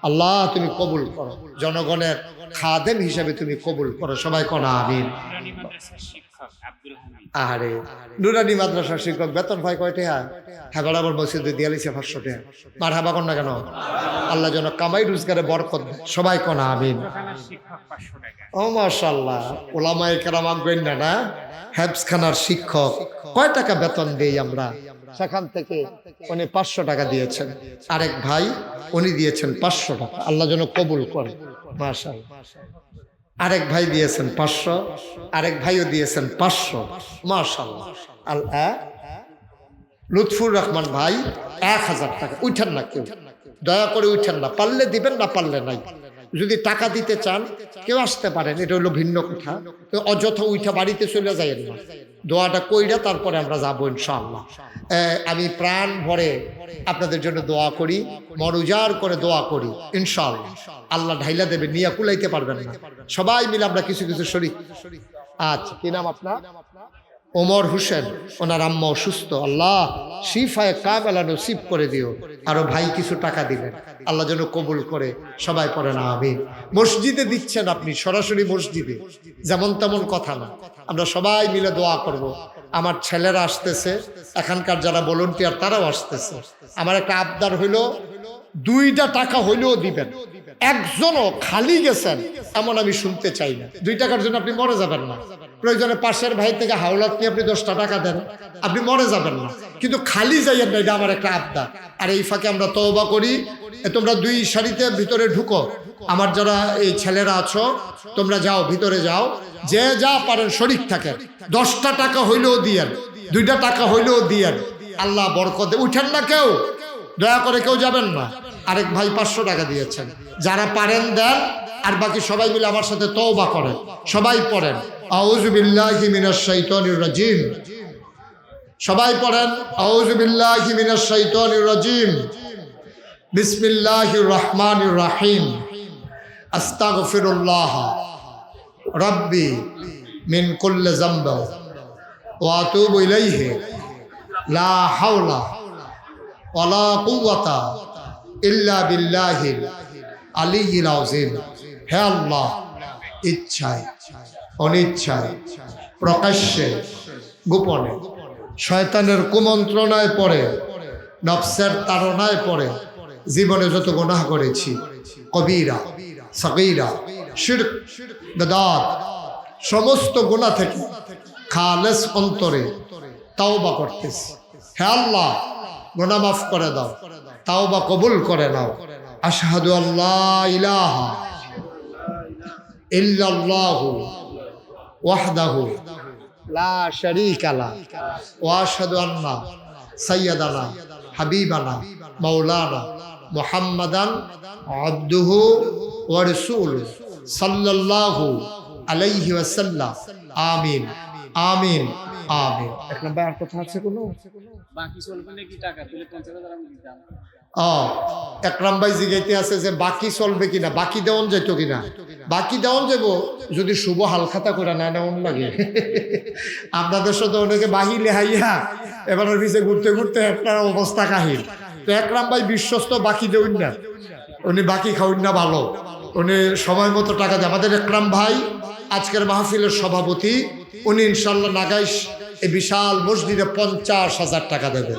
[SPEAKER 1] আল্লাহ তুমি কবুল করো, জনগণের খাদেম হিসেবে তুমি কবুল করো, সবাই কোন আমিন। আরে নুরানি মাদ্রাসার শিক্ষক বেতন পায় কয়টা? হ্যাঁ, বরাবর মসজিদে দিয়ে লিছে 500 টাকা। মার হাবা কর না কেন? আল্লাহ যেন কামাই রোজগারে বরকত দেয়, সবাই কোন আমিন। ও মাশাআল্লাহ, ওলামায়ে কেরাম আগ্রহী না? হেফজখানার শিক্ষক কয় টাকা বেতন দেই আমরা, সেখান থেকে উনি 500 টাকা দিয়েছেন। আরেক ভাই উনি দিয়েছেন 500 টাকা, আল্লাহ যেন কবুল করে, মাশাআল্লাহ। আরেক ভাই দিয়েছেন 500, আরেক ভাইও দিয়েছেন 500, মাশাআল্লাহ। আল্লাহ লুৎফুর রহমান ভাই 1000 টাকা। উঠেন না কেউ, দয়া করে উঠেন না, পারলে দিবেন, না পারলে নাই। যদি টাকা দিতে চান কেউ আসতে পারেন, এটা হলো ভিন্ন কথা। অযথা উঠা বাড়িতে চলে যাইয়েন না, দোয়াটা কইরা তারপরে আমরা যাবো ইনশাআল্লাহ। আমি প্রাণ ভরে আপনাদের জন্য দোয়া করি, মন উজাড় করে দোয়া করি, ইনশাআল্লাহ আল্লাহ ঢাইলা দেবে, নিয়ে কুলাইতে পারবেন না। সবাই মিলে আমরা কিছু কিছু শরীক। আচ্ছা, কি নাম আপনার? ওমর হোসেন, ওনার আম্মা অসুস্থ, আল্লাহ শিফায়ে কামেলা নসিব করে দিও। আরো ভাই কিছু টাকা দিবেন, আল্লাহ যেন কবুল করে, সবাই পড়েন আমিন। মসজিদে দিচ্ছেন আপনি, সরাসরি মসজিদে, যেমন তেমন কথা না। আমরা সবাই মিলে দোয়া করব। আমার ছেলেরা আসতেছে, এখানকার যারা ভলান্টিয়ার তারাও আসতেছে। আমার একটা আবদার হইল, 2টা টাকা হইলেও দিবেন। একজনও খালি গেছেন এমন আমি শুনতে চাই না। 2 টাকার জন্য আপনি মরে যাবেন না। প্রয়োজনে পাশের ভাই থেকে হাওলাত নিয়ে আপনি 10টা টাকা দেন, আপনি মরে যাবেন না, কিন্তু খালি যাইয়েন না, এটা আমার একটা আবদার। আর এই ফাঁকে আমরা তওবা করি, তোমরা 2 সারিতে ভিতরে ঢুকো। আমার যারা এই ছেলেরা আছো, তোমরা যাও, ভিতরে যাও, যে যা পারেন শরীক থাকেন। 10টা টাকা হইলেও দিয়েন, 2টা টাকা হইলেও দিয়েন, আল্লাহ বরকত। উঠেন না কেউ, দয়া করে কেউ যাবেন না। আরেক ভাই 500 টাকা দিয়েছেন, যারা পারেন দেন, আর বাকি সবাই মিলে আমার সাথে তওবা করেন। সবাই পড়েন আউযু বিল্লাহি মিনাশ শাইতানির রাজিম। সবাই পড়েন আউযু বিল্লাহি মিনাশ শাইতানির রাজিম। বিসমিল্লাহির রহমানির রহিম। আস্তাগফিরুল্লাহ রাব্বি মিন কুল্লি যামব ওয়া আতুবু ইলাইহি লা হাওলা ওয়ালা কুওয়াতা ইল্লা বিল্লাহিল আলিয়্যিল আযীম। হে আল্লাহ, ইচ্ছায় অনিচ্ছায়, প্রকাশ্যে গোপনে, শয়তানের কুমন্ত্রণায় পড়ে, নফসের তাড়নায় পড়ে জীবনে যত গুনাহ করেছি, কবিরা সগীরা শিরক বিদআত, সমস্ত গুনাহ থেকে খালেস অন্তরে তাওবা করতেছি। হে আল্লাহ, গুনাহ মাফ করে দাও, তাওবা কবুল করে নাও। আশহাদু আল্লা ইলাহা ইল্লাল্লাহু ওয়াহদাহু লা শারীকা লাহু ওয়া আশহাদু আন্না সাইয়্যিদানা হাবিবানা মাওলানা মুহাম্মাদান আবদুহু ওয়া রাসূলুহু সাল্লাল্লাহু আলাইহি ওয়াসাল্লাম। আমিন আমিন আমিন। এক নম্বর আর কথা আছে কোনো?
[SPEAKER 2] বাকি চলবে নাকি? টাকা তুলে 50,000 আমি দিতাম।
[SPEAKER 1] একরাম ভাই জিগাইতে আছে যে বাকি চলবে কিনা, বাকি দেওয়ান যাইত কিনা। বাকি দেওয়ান যাব যদি শুভ হালখাতা করে না নেওয়ান লাগে। আপনাদের সাথে অনেকে বাহি লেহাইয়া এবার অফিসে ঘুরতে ঘুরতে আপনার অবস্থা কাহিল। তো একরাম ভাই বিশ্বস্ত, বাকি দেউন না, উনি বাকি খাউন না, ভালো, উনি সময় মতো টাকা দেয়। আমাদের একরাম ভাই আজকের মাহফিলের সভাপতি, উনি ইনশাল্লাহ নাগাইশ এই বিশাল মসজিদে 50,000 টাকা দেবে।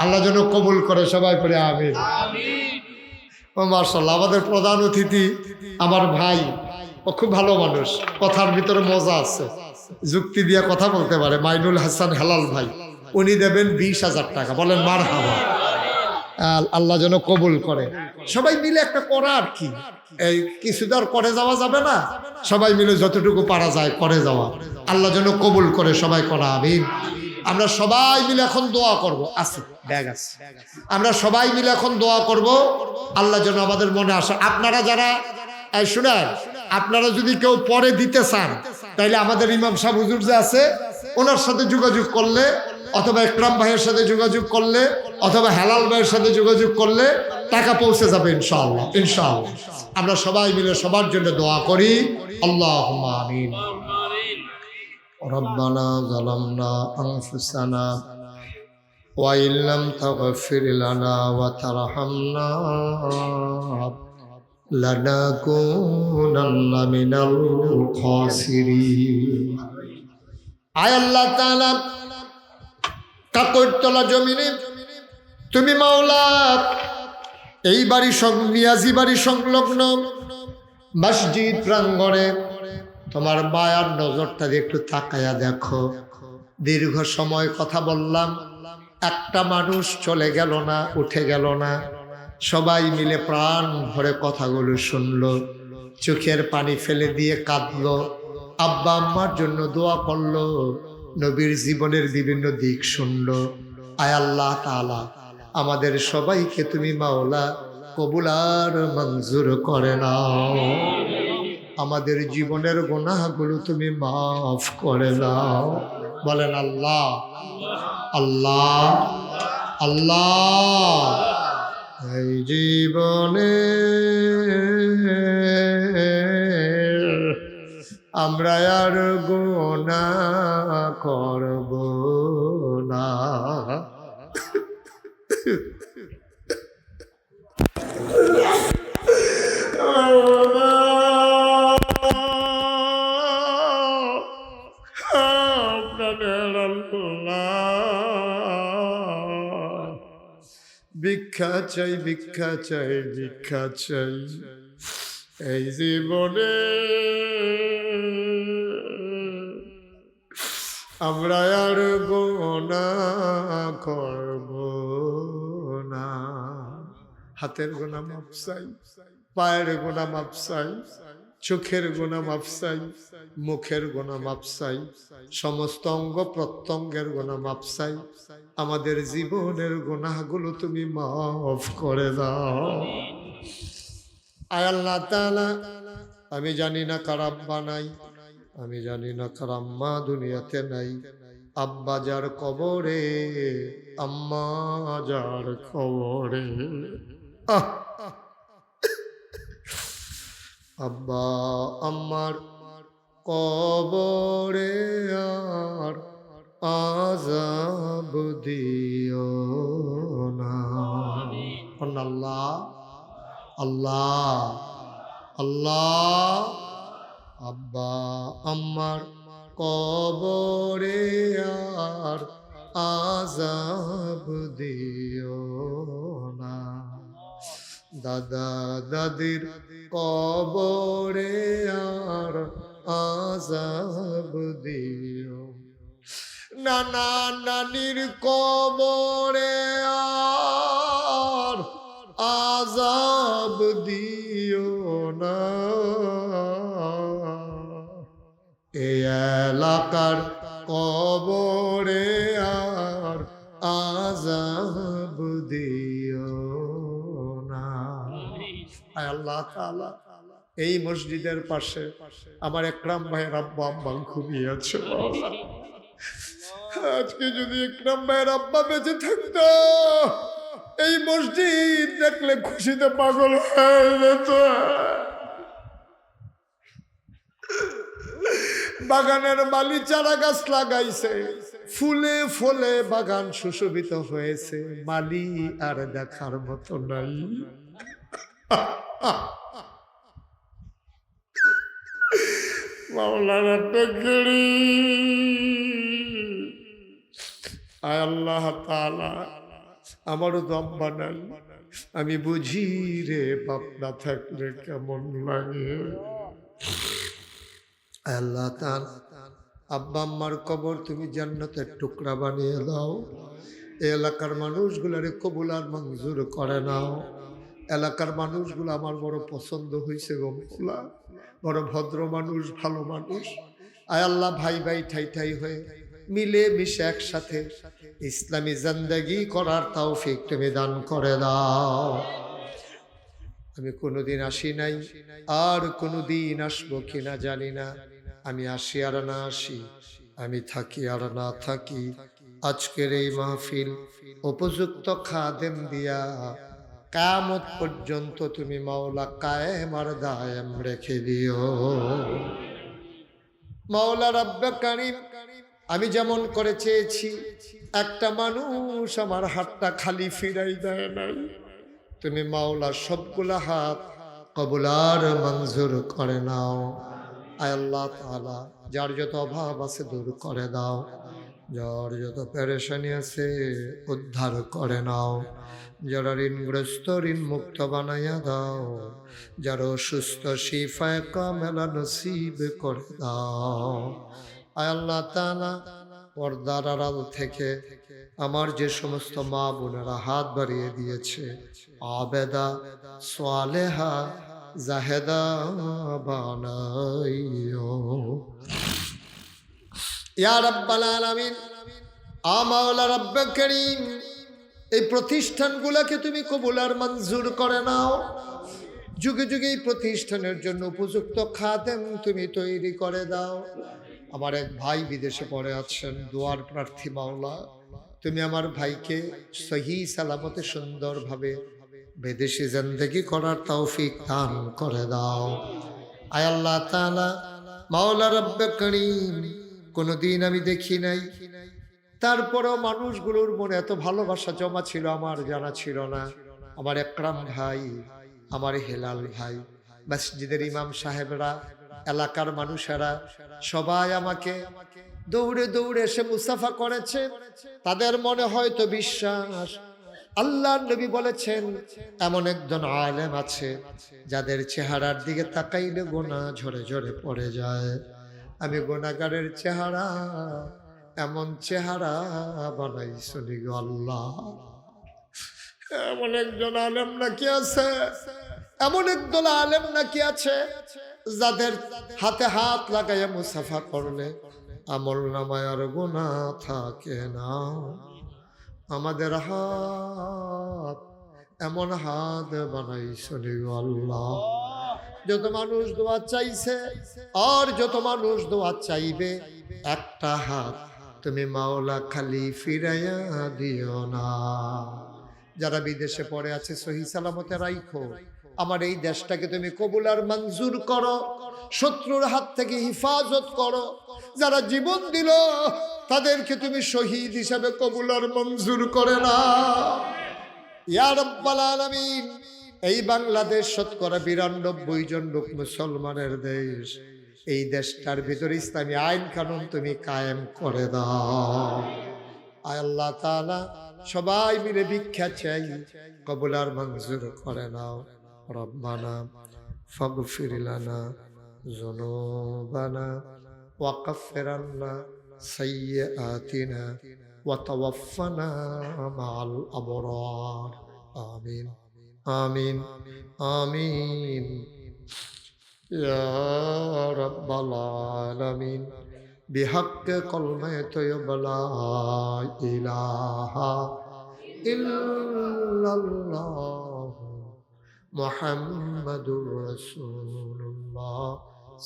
[SPEAKER 1] আল্লাহ যেন কবুল করে, সবাই পড়ে আমিন। ও মাশাআল্লাহ। আমাদের প্রধান অতিথি আমার ভাই, ও খুব ভালো মানুষ, কথার ভিতরে মজা আছে, যুক্তি দিয়ে কথা বলতে পারে, মাইনুল হাসান হেলাল ভাই, উনি দেবেন 20,000 টাকা। বলেন মারহাবা। আল্লাহ যেন কবুল করে। সবাই মিলে একটা করা, আর কি, এই কিছু তো আর করে যাওয়া যাবে না, সবাই মিলে যতটুকু পারা যায় করে যাওয়া। আল্লাহ যেন কবুল করে, সবাই করা আমিন। আমরা সবাই মিলে এখন দোয়া করব। আছে ব্যাগ আছে, আমরা সবাই মিলে এখন দোয়া করব, আল্লাহ যেন আমাদের মনে আসে। আপনারা যারা শুনেন, আপনারা যদি কেউ পরে দিতে চান, তাইলে আমাদের ইমাম সাহেব হুজুর যে আছে, ওনার সাথে যোগাযোগ করলে, অথবা একরাম ভাইয়ের সাথে যোগাযোগ করলে, অথবা হেলাল ভাইয়ের সাথে যোগাযোগ করলে টাকা পৌঁছে যাবে ইনশাআল্লাহ। ইনশাআল্লাহ আমরা সবাই মিলে সবার জন্য দোয়া করি। আল্লাহুম্মা আমিন। রব্বানা যালামনা আনফুসানা وإن لم تغفر لنا وترحمنا لنكونن من الخاسرين আয় আল্লাহ তাআলা কাকরতলা জমিনে তুমি মাওলা এই বাড়ি নিয়াজি বাড়ি সংলগ্ন মসজিদ প্রাঙ্গণে তোমার মায়ার নজরটা দিয়ে একটু তাকায়া দেখো। দীর্ঘ সময় কথা বললাম, একটা মানুষ চলে গেল না, উঠে গেল না। সবাই মিলে প্রাণ ভরে কথাগুলো শুনলো, চোখের পানি ফেলে দিয়ে কাঁদলো, আব্বা আম্মার জন্য দোয়া করলো, নবীর জীবনের বিভিন্ন দিক শুনলো। আয় আল্লাহ তাআলা আমাদের সবাইকে তুমি মাওলা কবুল আর মঞ্জুর করে নাও। আমাদের জীবনের গুনাহগুলো তুমি মাফ করে দাও। বলেন আল্লাহ আল্লাহ আল্লাহ। এই জীবনে আমরা আর গুনাহ করব না। ভিক্ষা চাই ভিক্ষা চাই ভিক্ষা চাই এই জীবনে আমরা আর গুনাহ করব না। হাতের গুনাহ মাফ চাই, পায়ের গুনাহ মাফ চাই, চোখের গুনাহ মাফ চাই, মুখের গুনাহ মাফ চাই, সমস্ত অঙ্গ প্রত্যঙ্গের গুনাহ মাফ চাই। আমাদের জীবনের গুনাহগুলো তুমি মাফ করে দাও। আয় আল্লাহ তাআলা আমি জানি না কার আব্বা নাই, আমি জানি না কার আম্মা দুনিয়াতে নাই। আব্বা যার কবরে, আম্মা যার কবরে, আব্বা আম্মার কবরে আর আযাব দিও না। আল্লাহ আল্লাহ আল্লাহ। আব্বা আম্মার কবরে আর আযাব দিও না। দাদা দাদির কবরে আর আযাব দিও, নানা নানির কবরে আর আযাব দিও না। এই এলাকার কবরে আর আযাব দিও না। আয় আল্লাহ তাআলা এই মসজিদের পাশে আমার একরাম ভাইয়ের আব্বা আম্মা ঘুমিয়েছে। আজকে যদি একরাম ভাইয়ের আব্বা বেঁচে থাকতো, এই মসজিদ দেখলে খুশিতে পাগল হয়ে যেত। বাগানের মালি চারা গাছ লাগাইছে, ফুলে ফলে বাগান সুশোভিত হয়েছে, মালি আর দেখার মতো নাই। মাওলানা টেকরি আয় আল্লাহ তাআলা আমারও দম বানাই। আমি বুঝি রে বাপ না থাকলে কেমন লাগে। আল্লাহ তাআলা আব্বা আম্মার কবর তুমি জান্নাতের টুকরা বানিয়ে দাও। এই এলাকার মানুষগুলারে কবুল আর মঞ্জুর করে নাও। এলাকার মানুষগুলো আমার বড় পছন্দ হয়েছে গো মওলা, বড় ভদ্র মানুষ, ভালো মানুষ। আয় আল্লাহ ভাই ভাই ঠাই ঠাই হয়ে মিলে মিশে একসাথে ইসলামী জিন্দেগি করার তৌফিক তুমি দান করে দাও। আমি কোনোদিন আসি নাই, আর কোনোদিন আসবো কিনা জানি না। আমি আসি আর না আসি, আমি থাকি আর না থাকি, আজকের এই মাহফিল উপযুক্ত খাদেম দিয়া কিয়ামত পর্যন্ত তুমি মাওলা কায়েম আর দায়েম রেখে দিও। মাওলা রব্বে কারীম আমি যেমন করে চেয়েছি একটা মানুষ আমার হাতটা খালি ফিরাই দেয় নাই। তুমি মাওলা সবগুলা হাত কবুল আর মঞ্জুর করে নাও। আয় আল্লাহ তাআলা, যার যত অভাব আছে দূর করে দাও, যার যত পেরেশানি আছে উদ্ধার করে নাও, যারা ঋণগ্রস্ত ঋণ মুক্ত বানাইয়া দাও, যারা অসুস্থ শিফায়ে কামেলা নসিব করে দাও। আয় আল্লাহ তাআলা, পর্দার আড়াল থেকে আমার যে সমস্ত মা বোনেরা হাত বাড়িয়ে দিয়েছে, আবেদা সালেহা জাহেদা বানাইও ইয়া রাব্বাল আলামিন। আমাওলা রব্বে করিম, এই প্রতিষ্ঠানগুলোকে তুমি কবুল আর মঞ্জুর করে নাও। যুগে যুগে এই প্রতিষ্ঠানের জন্য উপযুক্ত খাদেম তুমি তৈরি করে দাও। আমার এক ভাই বিদেশে পড়ে আছেন, দুয়ার প্রার্থী মাওলা, তুমি আমার ভাইকে সহি সালামতে সুন্দরভাবে বিদেশি জিন্দেগি করার তৌফিক দান করে দাও। আয় আল্লাহ তাআলা, মাওলা রব্বে করিম, কোনোদিন আমি দেখি নাই, তারপরও মানুষগুলোর মনে এত ভালোবাসা জমা ছিল আমার জানা ছিল না। আমার একরাম ভাই, আমার হেলাল ভাই, মসজিদের ইমাম সাহেবরা, এলাকার মানুষেরা সবাই আমাকে দৌড়ে দৌড়ে এসে মুসাফা করেছে। তাদের মনে হয়তো বিশ্বাস, আল্লাহর নবী বলেছেন এমন একজন আলেম আছে যাদের চেহারার দিকে তাকাইলে গোনাহ ঝরে ঝরে পড়ে যায়। আমি গুনাহগারের চেহারা, এমন চেহারা বানাইছনি গো আল্লাহ। এমন একজন আলেম নাকি আছে, এমন একদল আলেম নাকি আছে যাদের হাতে হাত লাগাইয়া মুসাফা করলে আমল নামায় আর গুনাহ থাকে না। আমাদের হাত এমন হাত বানাইছনি গো আল্লাহ। যত মানুষ দোয়া চাইছে আর যত মানুষ দোয়া চাইবে, একটা হাত তুমি মাওলা খালি ফিরাইয়া দিও না। যারা বিদেশে পড়ে আছে সহি সালামতে রাইখো। আমার এই দেশটাকে তুমি কবুল আর মঞ্জুর করো, শত্রুর হাত থেকে হিফাজত করো। যারা জীবন দিল তাদেরকে তুমি শহীদ হিসাবে কবুল আর মঞ্জুর করে না ইয়া রাব্বাল আলামিন। এই বাংলাদেশ শতকরা 92 জন লোক মুসলমানের দেশ। এই দেশটার ভিতরে ইসলামী আইন কানুন তুমি কায়েম করে দাও। আয় আল্লাহ তাআলা, সবাই মিলে ভিক্ষা চাই, কবুল আর মঞ্জুর করে নাও। রব্বানা ফাগফির লানা যুনুবানা ওয়া কাফির আন্না সাইয়্যাতিনা ওয়া তাওয়াফানা মা'আল আবরার। আমিন আমিন আমিন ইয়া রাব্বাল আলামিন। বিহাক্কে কলমে তয়্যিব লা ইলাহা ইল্লাল্লাহ মুহাম্মাদুর রাসূলুল্লাহ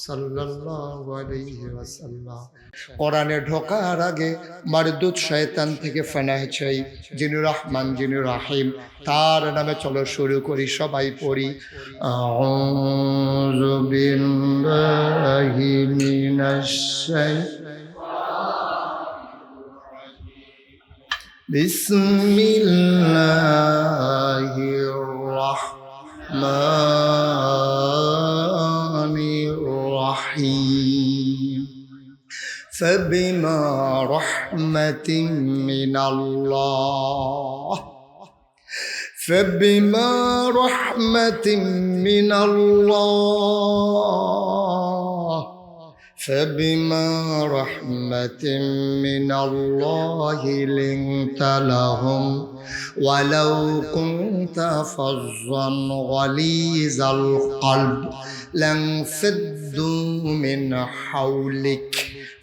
[SPEAKER 1] সাল্লাল্লাহু আলাইহি ওয়াসাল্লাম। কোরআনে ঢোকার আগে মারদুদ শয়তান থেকে ফানাহ চাই। যিনি রহমান, যিনি রাহিম, তার নামে চলো শুরু করি, সবাই পড়ি। আউযু বিল্লাহি মিনাশ বিসমিল্লাহির রাহমানির রাহিম। فبما رحمة من الله فبما رحمة من الله فبما رحمة من الله لنت لهم ولو كنت فظا غليظ القلب لانفضوا من حولك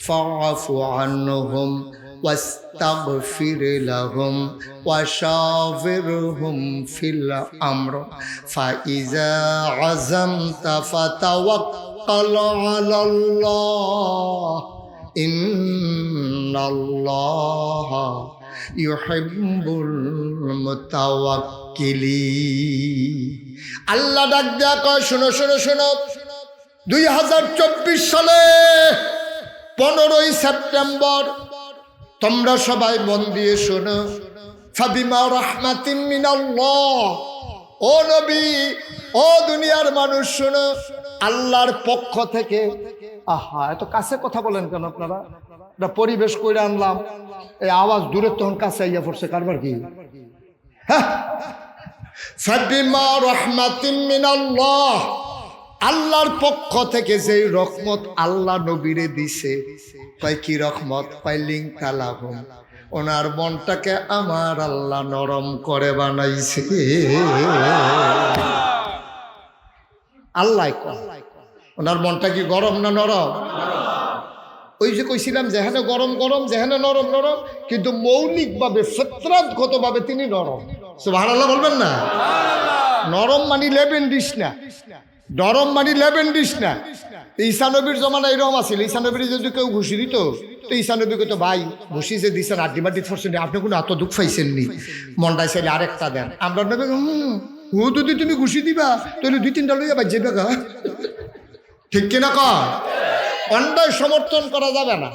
[SPEAKER 1] فاعف عنهم واستغفر لهم وشاورهم في الأمر فإذا عزمت فتوكل على الله إن الله يحب المتوكلين। আল্লাহ ডাক দেয়া কয়, শোনো শোনো শোনো, 2024 সালে 15ই সেপ্টেম্বর তোমরা সবাই মন দিয়ে শোনো, ফাবিমা রাহমাতিম মিনাল্লাহ, ও নবী, ও দুনিয়ার মানুষ শোনো, আল্লাহর পক্ষ থেকে। আহা, এত কাছে কথা বলেন কেন আপনারা? এটা পরিবেশ করে আনলাম, এই আওয়াজ দূরে তখন কাছে আইয়া পড়ছে, কারবার কি? হ্যাঁ, ফাবিমা রাহমাতিম মিনাল্লাহ, আল্লাহর পক্ষ থেকে যেই রহমত আল্লাহ নবীরে দিছে। কয় কি রহমত? পাইলিং কালাহুম, ওনার মনটাকে আমার আল্লাহ নরম করে বানাইছে। আল্লাহ ওনার মনটা কি গরম না নরম? ওই যে কইছিলাম যেখানে গরম গরম, যেখানে নরম নরম, কিন্তু মৌলিকভাবে ফিতরাতগতভাবে তিনি নরম। সুবহানাল্লাহ বলবেন না? নরম মানে লেবেন ডিস না, নরম মানে লেবেন ডিস না। ঈসা নবীর জমানা এরকম আছিল, ঈসা নবীর যদি কেউ ঘুষি দিত তো ঈসা নবী কইতো, ভাই ঘুষি যে দিচ্ছেন আড্ডি মাড্ডি ফরছেন, আপনি কোনো এত দুঃখ পাইছেননি, মনটাই চাইলে আরেকটা দেন। আমরা নবী ও যদি তুমি ঘুষি দিবা তাহলে 2-3টা লইয়া বাজ যাবে গা। ঠিক কিনা কয়? অন্যায় সমর্থন করা যাবে না।